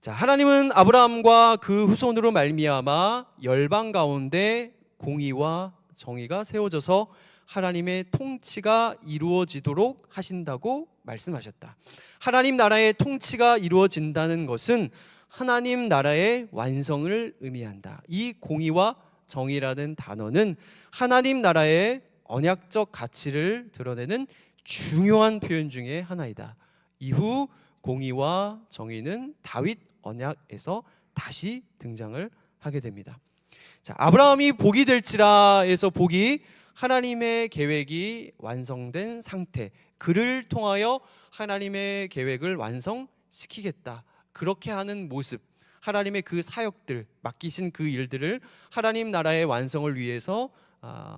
자, 하나님은 아브라함과 그 후손으로 말미암아 열방 가운데 공의와 정의가 세워져서 하나님의 통치가 이루어지도록 하신다고 말씀하셨다. 하나님 나라의 통치가 이루어진다는 것은 하나님 나라의 완성을 의미한다. 이 공의와 정의라는 단어는 하나님 나라의 언약적 가치를 드러내는 중요한 표현 중에 하나이다. 이후 공의와 정의는 다윗 언약에서 다시 등장을 하게 됩니다. 자, 아브라함이 복이 될지라에서 복이 하나님의 계획이 완성된 상태, 그를 통하여 하나님의 계획을 완성시키겠다, 그렇게 하는 모습, 하나님의 그 사역들, 맡기신 그 일들을 하나님 나라의 완성을 위해서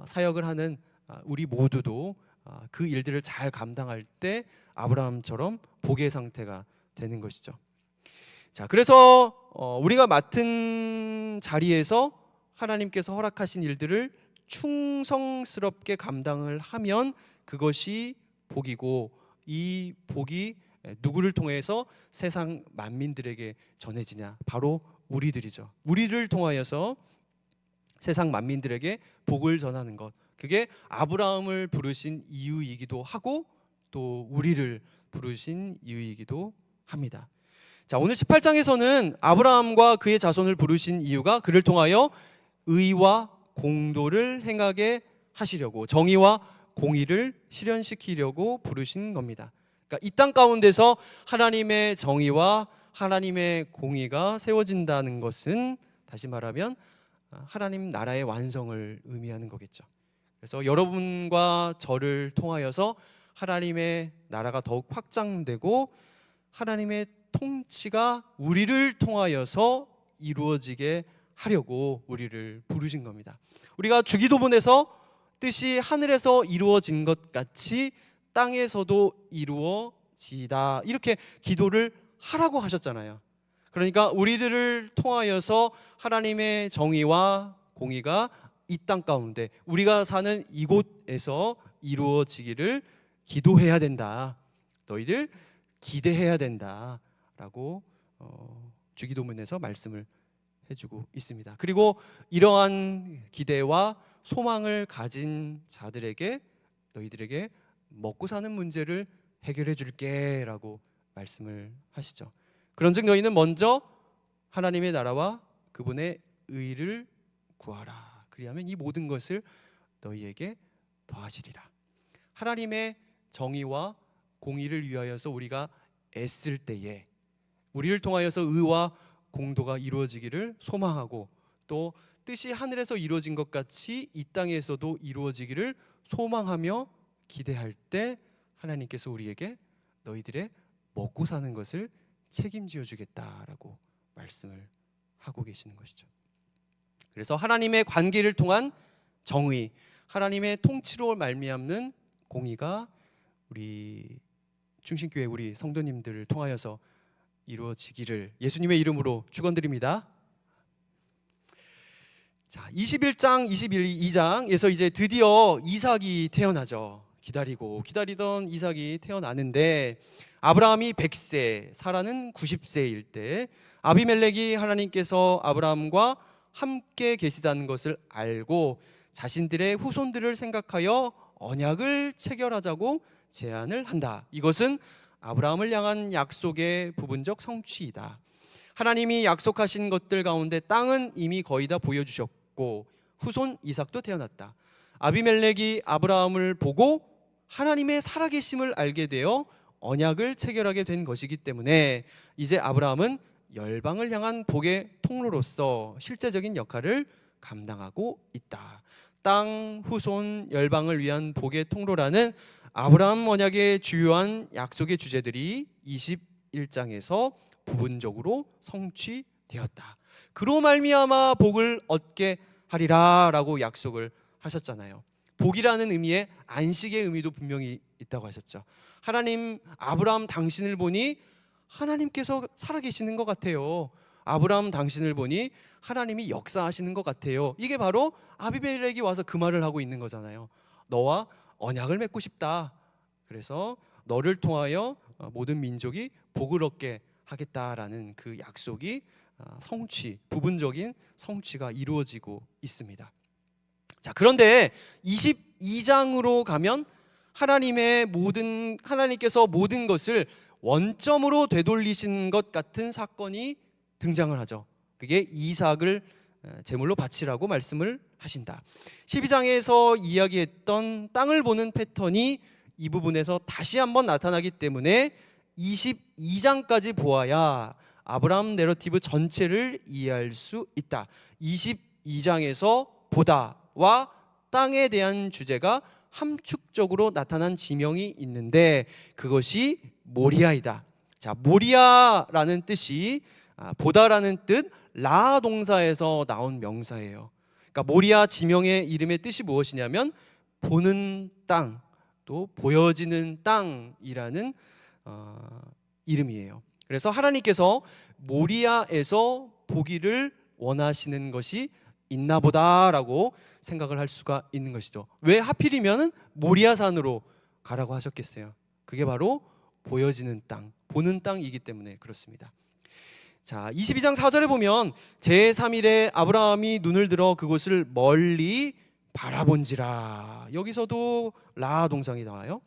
사역을 하는 우리 모두도 그 일들을 잘 감당할 때 아브라함처럼 복의 상태가 되는 것이죠. 자, 그래서 우리가 맡은 자리에서 하나님께서 허락하신 일들을 충성스럽게 감당을 하면 그것이 복이고, 이 복이 누구를 통해서 세상 만민들에게 전해지냐? 바로 우리들이죠. 우리를 통하여서 세상 만민들에게 복을 전하는 것, 그게 아브라함을 부르신 이유이기도 하고 또 우리를 부르신 이유이기도 합니다. 자, 오늘 18장에서는 아브라함과 그의 자손을 부르신 이유가 그를 통하여 의와 공도를 행하게 하시려고, 정의와 공의를 실현시키려고 부르신 겁니다. 그러니까 이 땅 가운데서 하나님의 정의와 하나님의 공의가 세워진다는 것은 다시 말하면 하나님 나라의 완성을 의미하는 거겠죠. 그래서 여러분과 저를 통하여서 하나님의 나라가 더욱 확장되고 하나님의 통치가 우리를 통하여서 이루어지게 하려고 우리를 부르신 겁니다. 우리가 주기도문에서 뜻이 하늘에서 이루어진 것 같이 땅에서도 이루어지다, 이렇게 기도를 하라고 하셨잖아요. 그러니까 우리들을 통하여서 하나님의 정의와 공의가 이 땅 가운데 우리가 사는 이곳에서 이루어지기를 기도해야 된다, 너희들 기대해야 된다 라고 주기도문에서 말씀을 해주고 있습니다. 그리고 이러한 기대와 소망을 가진 자들에게 너희들에게 먹고 사는 문제를 해결해 줄게 라고 말씀을 하시죠. 그런즉 너희는 먼저 하나님의 나라와 그분의 의를 구하라. 그리하면 이 모든 것을 너희에게 더하시리라. 하나님의 정의와 공의를 위하여서 우리가 애쓸 때에 우리를 통하여서 의와 공도가 이루어지기를 소망하고, 또 뜻이 하늘에서 이루어진 것 같이 이 땅에서도 이루어지기를 소망하며 기대할 때 하나님께서 우리에게 너희들의 먹고 사는 것을 책임지어 주겠다라고 말씀을 하고 계시는 것이죠. 그래서 하나님의 관계를 통한 정의, 하나님의 통치로 말미암는 공의가 우리 충신교회 우리 성도님들을 통하여서 이루어지기를 예수님의 이름으로 축원드립니다. 자, 21장, 22장에서 이제 드디어 이삭이 태어나죠. 기다리던 이삭이 태어나는데 아브라함이 100세, 사라는 90세일 때 아비멜렉이 하나님께서 아브라함과 함께 계시다는 것을 알고 자신들의 후손들을 생각하여 언약을 체결하자고 제안을 한다. 이것은 아브라함을 향한 약속의 부분적 성취이다. 하나님이 약속하신 것들 가운데 땅은 이미 거의 다 보여주셨고 후손 이삭도 태어났다. 아비멜렉이 아브라함을 보고 하나님의 살아계심을 알게 되어 언약을 체결하게 된 것이기 때문에 이제 아브라함은 열방을 향한 복의 통로로서 실제적인 역할을 감당하고 있다. 땅, 후손, 열방을 위한 복의 통로라는 아브라함 언약의 주요한 약속의 주제들이 21장에서 부분적으로 성취되었다. 그로 말미암아 복을 얻게 하리라 라고 약속을 하셨잖아요. 복이라는 의미에 안식의 의미도 분명히 있다고 하셨죠. 하나님, 아브라함 당신을 보니 하나님께서 살아계시는 것 같아요. 아브라함 당신을 보니 하나님이 역사하시는 것 같아요. 이게 바로 아비멜렉이 와서 그 말을 하고 있는 거잖아요. 너와 언약을 맺고 싶다. 그래서 너를 통하여 모든 민족이 복을 얻게 하겠다라는 그 약속이 성취, 부분적인 성취가 이루어지고 있습니다. 자, 그런데 22장으로 가면 하나님께서 모든 것을 원점으로 되돌리신 것 같은 사건이 등장을 하죠. 그게 이삭을 제물로 바치라고 말씀을 하신다. 12장에서 이야기했던 땅을 보는 패턴이 이 부분에서 다시 한번 나타나기 때문에 22장까지 보아야 아브라함 내러티브 전체를 이해할 수 있다. 22장에서 보다와 땅에 대한 주제가 함축적으로 나타난 지명이 있는데 그것이 모리아이다. 자, 모리아라는 뜻이 보다라는 뜻 라 동사에서 나온 명사예요. 그러니까 모리아 지명의 이름의 뜻이 무엇이냐면 보는 땅, 또 보여지는 땅이라는 이름이에요. 그래서 하나님께서 모리아에서 보기를 원하시는 것이 있나 보다라고 생각을 할 수가 있는 것이죠. 왜 하필이면 모리아산으로 가라고 하셨겠어요? 그게 바로 보여지는 땅, 보는 땅이기 때문에 그렇습니다. 자, 22장 4절에 보면 제3일에 아브라함이 눈을 들어 그곳을 멀리 바라본지라. 여기서도 라 동상이 나와요.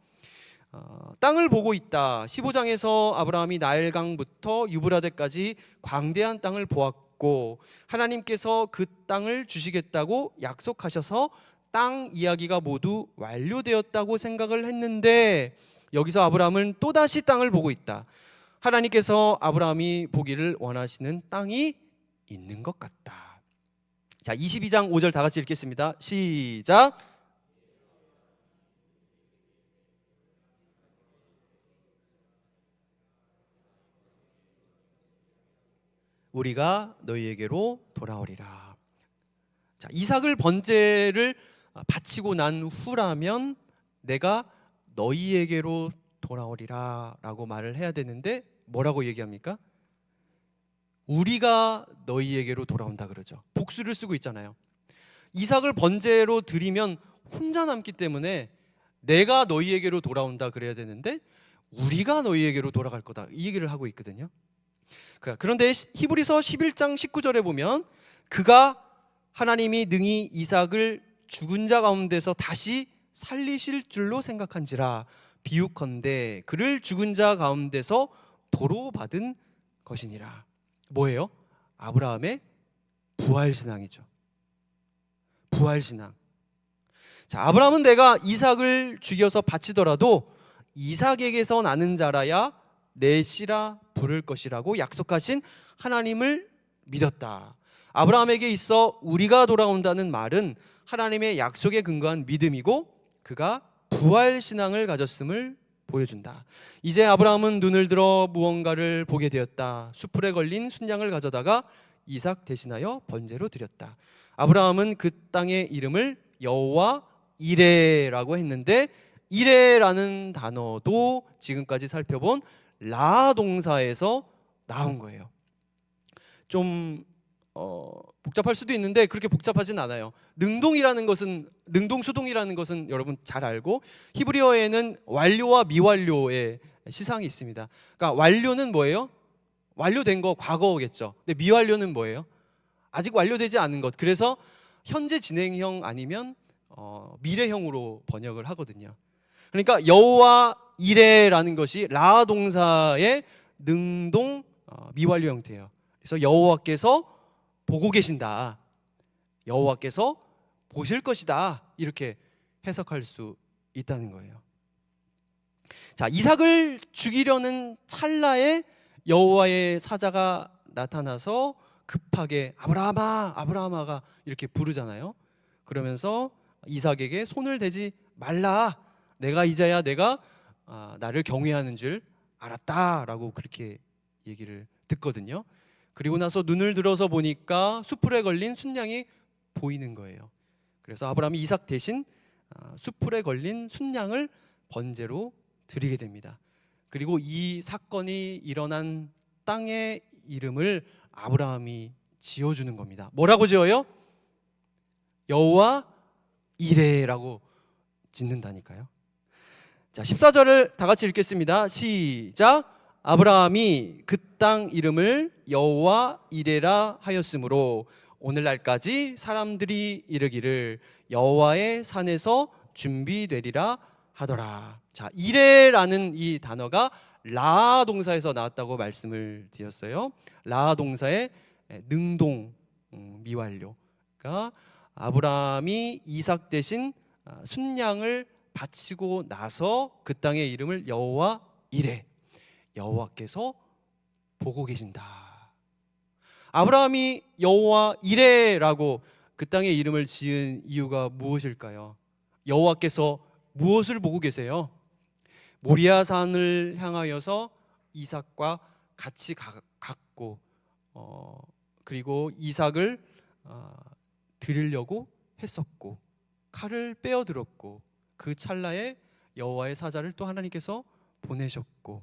땅을 보고 있다. 15장에서 아브라함이 나일강부터 유브라데까지 광대한 땅을 보았고 하나님께서 그 땅을 주시겠다고 약속하셔서 땅 이야기가 모두 완료되었다고 생각을 했는데 여기서 아브라함은 또다시 땅을 보고 있다. 하나님께서 아브라함이 보기를 원하시는 땅이 있는 것 같다. 자, 22장 5절 다 같이 읽겠습니다. 시작. 우리가 너희에게로 돌아오리라. 자, 이삭을 번제를 바치고 난 후라면 내가 너희에게로 돌아오리라 라고 말을 해야 되는데 뭐라고 얘기합니까? 우리가 너희에게로 돌아온다 그러죠. 복수를 쓰고 있잖아요. 이삭을 번제로 드리면 혼자 남기 때문에 내가 너희에게로 돌아온다 그래야 되는데 우리가 너희에게로 돌아갈 거다 이 얘기를 하고 있거든요. 그런데 히브리서 11장 19절에 보면 그가 하나님이 능히 이삭을 죽은 자 가운데서 다시 살리실 줄로 생각한지라 비유컨대 그를 죽은 자 가운데서 도로 받은 것이니라. 뭐예요? 아브라함의 부활신앙이죠. 부활신앙. 자, 아브라함은 내가 이삭을 죽여서 바치더라도 이삭에게서 나는 자라야 내 씨라 부를 것이라고 약속하신 하나님을 믿었다. 아브라함에게 있어 우리가 돌아온다는 말은 하나님의 약속에 근거한 믿음이고 그가 부활신앙을 가졌음을 보여준다. 이제 아브라함은 눈을 들어 무언가를 보게 되었다. 숯불에 걸린 순양을 가져다가 이삭 대신하여 번제로 드렸다. 아브라함은 그 땅의 이름을 여호와 이레라고 했는데 이레라는 단어도 지금까지 살펴본 라 동사에서 나온 거예요. 좀 복잡할 수도 있는데 그렇게 복잡하진 않아요. 능동이라는 것은 능동수동이라는 것은 여러분 잘 알고 히브리어에는 완료와 미완료의 시상이 있습니다. 그러니까 완료는 뭐예요? 완료된 거 과거겠죠. 근데 미완료는 뭐예요? 아직 완료되지 않은 것. 그래서 현재 진행형 아니면 미래형으로 번역을 하거든요. 그러니까 여호와 이레라는 것이 라 동사의 능동 미완료 형태예요. 그래서 여호와께서 보고 계신다. 여호와께서 보실 것이다. 이렇게 해석할 수 있다는 거예요. 자, 이삭을 죽이려는 찰나에 여호와의 사자가 나타나서 급하게 아브라함아, 아브라함아가 이렇게 부르잖아요. 그러면서 이삭에게 손을 대지 말라. 내가 이제야 내가 나를 경외하는 줄 알았다라고 그렇게 얘기를 듣거든요. 그리고 나서 눈을 들어서 보니까 숯불에 걸린 순양이 보이는 거예요. 그래서 아브라함이 이삭 대신 숯불에 걸린 순양을 번제로 드리게 됩니다. 그리고 이 사건이 일어난 땅의 이름을 아브라함이 지어주는 겁니다. 뭐라고 지어요? 여호와 이레라고 짓는다니까요. 자, 14절을 다 같이 읽겠습니다. 시작. 아브라함이 그 땅 이름을 여호와 이레라 하였으므로 오늘날까지 사람들이 이르기를 여호와의 산에서 준비되리라 하더라. 자, 이레라는 이 단어가 라 동사에서 나왔다고 말씀을 드렸어요. 라 동사의 능동 미완료. 그러니까 아브라함이 이삭 대신 순양을 바치고 나서 그 땅의 이름을 여호와 이레, 여호와께서 보고 계신다. 아브라함이 여호와 이레라고 그 땅의 이름을 지은 이유가 무엇일까요? 여호와께서 무엇을 보고 계세요? 모리아산을 향하여서 이삭과 같이 갔고 그리고 이삭을 드리려고 했었고 칼을 빼어들었고 그 찰나에 여호와의 사자를 또 하나님께서 보내셨고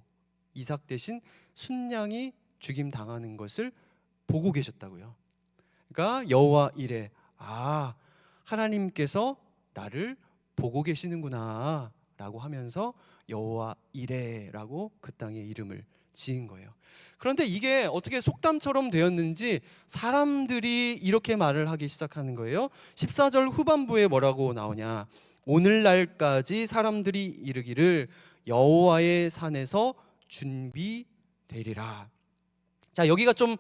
이삭 대신 순양이 죽임 당하는 것을 보고 계셨다고요. 그러니까 여호와 이레, 하나님께서 나를 보고 계시는구나 라고 하면서 여호와 이레라고 그 땅의 이름을 지은 거예요. 그런데 이게 어떻게 속담처럼 되었는지 사람들이 이렇게 말을 하기 시작하는 거예요. 14절 후반부에 뭐라고 나오냐, 오늘날까지 사람들이 이르기를 여호와의 산에서 준비되리라. 자, 여기가 좀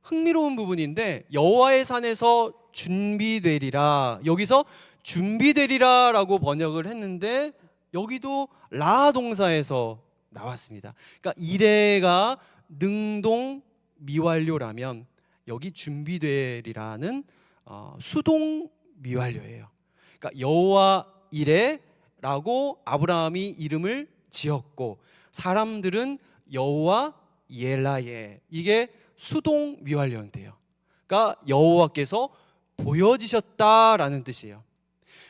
흥미로운 부분인데 여호와의 산에서 준비되리라, 여기서 준비되리라 라고 번역을 했는데 여기도 라 동사에서 나왔습니다. 그러니까 이레가 능동 미완료라면 여기 준비되리라는 수동 미완료예요. 그러니까 여호와 이레라고 아브라함이 이름을 지었고 사람들은 여호와 옐라예, 이게 수동 미완료 형태예요. 그러니까 여호와께서 보여지셨다라는 뜻이에요.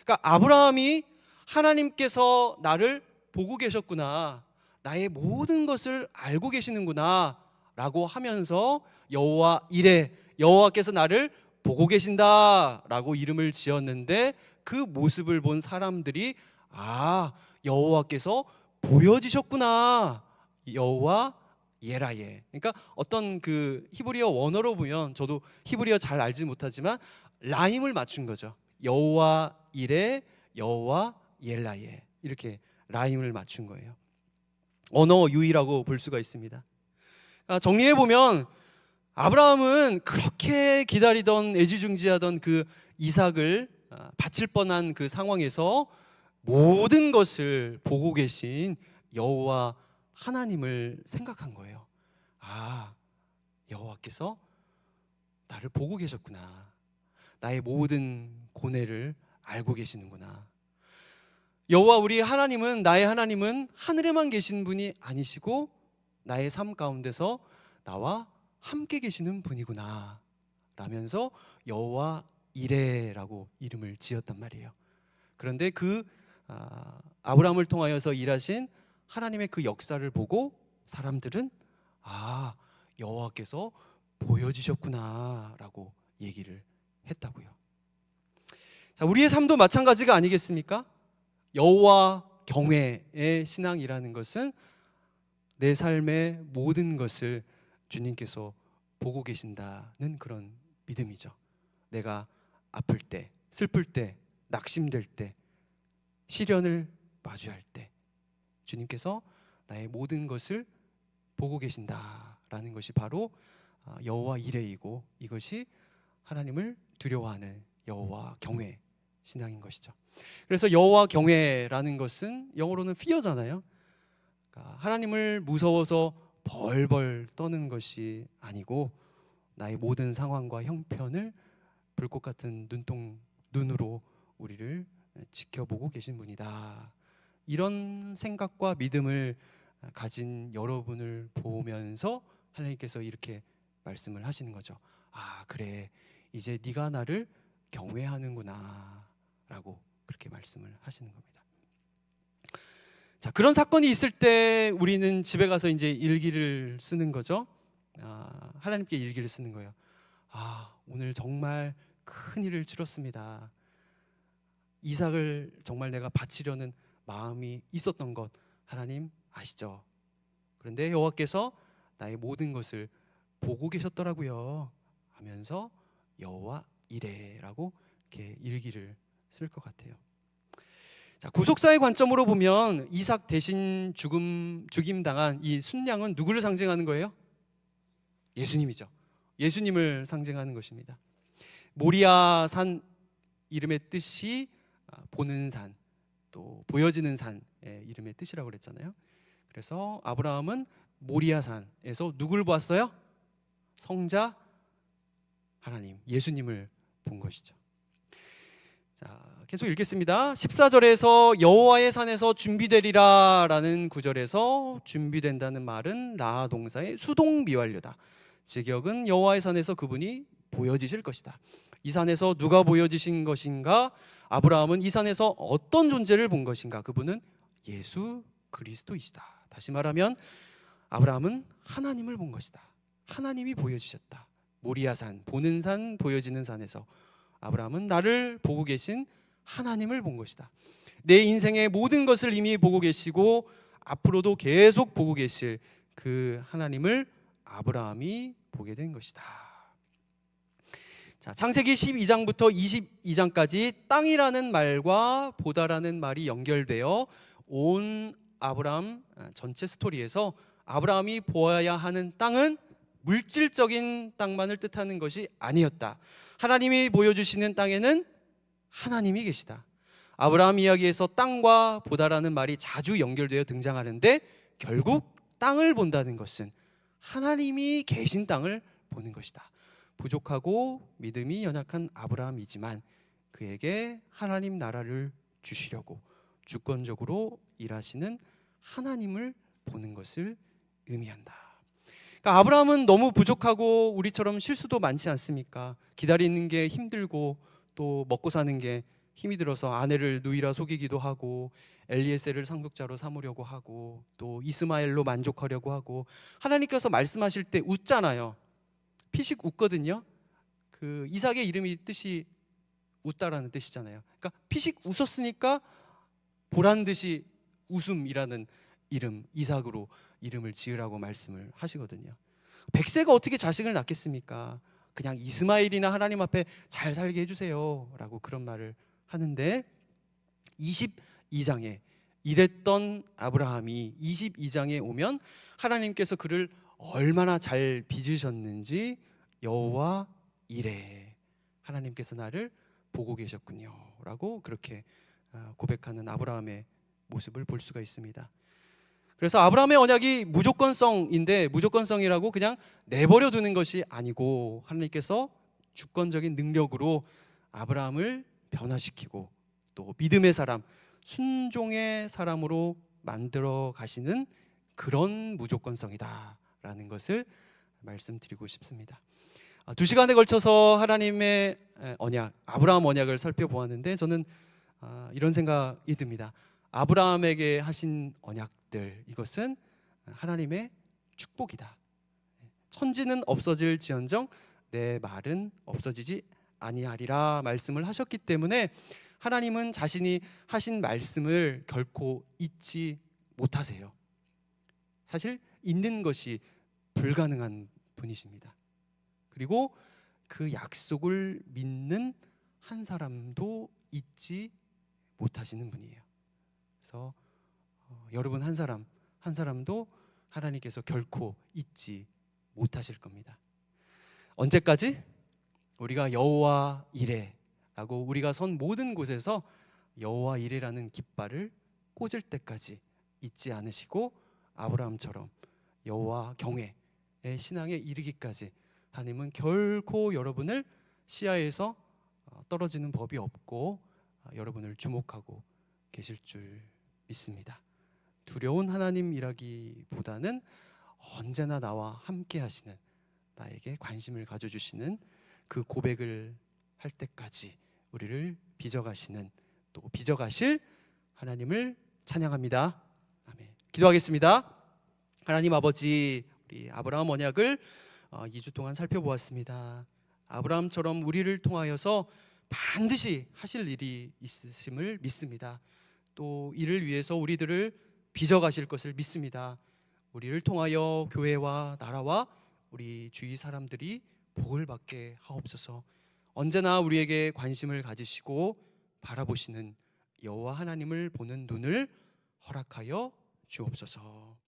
그러니까 아브라함이 하나님께서 나를 보고 계셨구나, 나의 모든 것을 알고 계시는구나 라고 하면서 여호와 이레, 여호와께서 나를 보고 계신다 라고 이름을 지었는데 그 모습을 본 사람들이 여호와께서 보여지셨구나, 여호와 예라예. 그러니까 어떤 그 히브리어 원어로 보면, 저도 히브리어 잘 알지 못하지만 라임을 맞춘 거죠. 여호와 이레, 여호와 옐라예, 이렇게 라임을 맞춘 거예요. 언어 유희라고 볼 수가 있습니다. 정리해 보면 아브라함은 그렇게 기다리던, 애지중지하던 그 이삭을 바칠 뻔한 그 상황에서 모든 것을 보고 계신 여호와 하나님을 생각한 거예요. 여호와께서 나를 보고 계셨구나, 나의 모든 고뇌를 알고 계시는구나. 여호와 우리 하나님은, 나의 하나님은 하늘에만 계신 분이 아니시고 나의 삶 가운데서 나와 함께 계시는 분이구나 라면서 여호와 이레라고 이름을 지었단 말이에요. 그런데 그 아브라함을 통하여서 일하신 하나님의 그 역사를 보고 사람들은 여호와께서 보여지셨구나 라고 얘기를 했다고요. 자, 우리의 삶도 마찬가지가 아니겠습니까? 여호와 경외의 신앙이라는 것은 내 삶의 모든 것을 주님께서 보고 계신다는 그런 믿음이죠. 내가 아플 때, 슬플 때, 낙심될 때, 시련을 마주할 때 주님께서 나의 모든 것을 보고 계신다라는 것이 바로 여호와 이레이고, 이것이 하나님을 두려워하는 여호와 경외 신앙인 것이죠. 그래서 여호와 경외라는 것은 영어로는 fear잖아요. 그러니까 하나님을 무서워서 벌벌 떠는 것이 아니고 나의 모든 상황과 형편을 불꽃 같은 눈으로 우리를 지켜보고 계신 분이다. 이런 생각과 믿음을 가진 여러분을 보면서 하나님께서 이렇게 말씀을 하시는 거죠. 그래, 이제 네가 나를 경외하는구나 라고 그렇게 말씀을 하시는 겁니다. 자, 그런 사건이 있을 때 우리는 집에 가서 이제 일기를 쓰는 거죠. 하나님께 일기를 쓰는 거예요. 오늘 정말 큰 일을 치렀습니다. 이삭을 정말 내가 바치려는 마음이 있었던 것 하나님 아시죠? 그런데 여호와께서 나의 모든 것을 보고 계셨더라고요 하면서 여호와 이레라고 이렇게 일기를 쓸 것 같아요. 자, 구속사의 관점으로 보면 이삭 대신 죽임당한 이 순양은 누구를 상징하는 거예요? 예수님이죠. 예수님을 상징하는 것입니다. 모리아 산 이름의 뜻이 보는 산, 또 보여지는 산의 이름의 뜻이라고 그랬잖아요. 그래서 아브라함은 모리아 산에서 누구를 보았어요? 성자 하나님, 예수님을 본 것이죠. 자, 계속 읽겠습니다. 14절에서 여호와의 산에서 준비되리라 라는 구절에서 준비된다는 말은 라 동사의 수동 미완료다. 직역은 여호와의 산에서 그분이 보여지실 것이다. 이 산에서 누가 보여지신 것인가? 아브라함은 이 산에서 어떤 존재를 본 것인가? 그분은 예수 그리스도이시다. 다시 말하면 아브라함은 하나님을 본 것이다. 하나님이 보여주셨다. 모리아산, 보는 산, 보여지는 산에서 아브라함은 나를 보고 계신 하나님을 본 것이다. 내 인생의 모든 것을 이미 보고 계시고 앞으로도 계속 보고 계실 그 하나님을 아브라함이 보게 된 것이다. 자, 창세기 12장부터 22장까지 땅이라는 말과 보다라는 말이 연결되어 온 아브라함 전체 스토리에서 아브라함이 보아야 하는 땅은 물질적인 땅만을 뜻하는 것이 아니었다. 하나님이 보여주시는 땅에는 하나님이 계시다. 아브라함 이야기에서 땅과 보다라는 말이 자주 연결되어 등장하는데 결국 땅을 본다는 것은 하나님이 계신 땅을 보는 것이다. 부족하고 믿음이 연약한 아브라함이지만 그에게 하나님 나라를 주시려고 주권적으로 일하시는 하나님을 보는 것을 의미한다. 그러니까 아브라함은 너무 부족하고 우리처럼 실수도 많지 않습니까? 기다리는 게 힘들고 또 먹고 사는 게 힘이 들어서 아내를 누이라 속이기도 하고 엘리에셀을 상속자로 삼으려고 하고 또 이스마엘로 만족하려고 하고 하나님께서 말씀하실 때 웃잖아요. 피식 웃거든요. 그 이삭의 이름이 뜻이 웃다라는 뜻이잖아요. 그러니까 피식 웃었으니까 보란 듯이 웃음이라는 이름 이삭으로 이름을 지으라고 말씀을 하시거든요. 백세가 어떻게 자식을 낳겠습니까? 그냥 이스마엘이나 하나님 앞에 잘 살게 해주세요 라고 그런 말을 하는데 22장에 이랬던 아브라함이 22장에 오면 하나님께서 그를 얼마나 잘 빚으셨는지 여호와 이래 하나님께서 나를 보고 계셨군요 라고 그렇게 고백하는 아브라함의 모습을 볼 수가 있습니다. 그래서 아브라함의 언약이 무조건성인데 무조건성이라고 그냥 내버려 두는 것이 아니고 하나님께서 주권적인 능력으로 아브라함을 변화시키고 또 믿음의 사람, 순종의 사람으로 만들어 가시는 그런 무조건성이다라는 것을 말씀드리고 싶습니다. 2시간에 걸쳐서 하나님의 언약, 아브라함 언약을 살펴보았는데 저는 이런 생각이 듭니다. 아브라함에게 하신 언약들, 이것은 하나님의 축복이다. 천지는 없어질지언정 내 말은 없어지지 아니하리라 말씀을 하셨기 때문에 하나님은 자신이 하신 말씀을 결코 잊지 못하세요. 사실 잊는 것이 불가능한 분이십니다. 그리고 그 약속을 믿는 한 사람도 잊지 못하시는 분이에요. 그래서 여러분 한 사람도 하나님께서 결코 잊지 못하실 겁니다. 언제까지? 우리가 여호와 이레라고 우리가 선 모든 곳에서 여호와 이레라는 깃발을 꽂을 때까지 잊지 않으시고 아브라함처럼 여호와 경외의 신앙에 이르기까지 하나님은 결코 여러분을 시야에서 떨어지는 법이 없고 여러분을 주목하고 계실 줄 믿습니다. 두려운 하나님이라기보다는 언제나 나와 함께 하시는, 나에게 관심을 가져주시는 그 고백을 할 때까지 우리를 빚어가시는, 또 빚어가실 하나님을 찬양합니다. 아멘. 기도하겠습니다. 하나님 아버지, 우리 아브라함 언약을 2주 동안 살펴보았습니다. 아브라함처럼 우리를 통하여서 반드시 하실 일이 있으심을 믿습니다. 또 이를 위해서 우리들을 빚어가실 것을 믿습니다. 우리를 통하여 교회와 나라와 우리 주위 사람들이 복을 받게 하옵소서. 언제나 우리에게 관심을 가지시고 바라보시는 여호와 하나님을 보는 눈을 허락하여 주옵소서.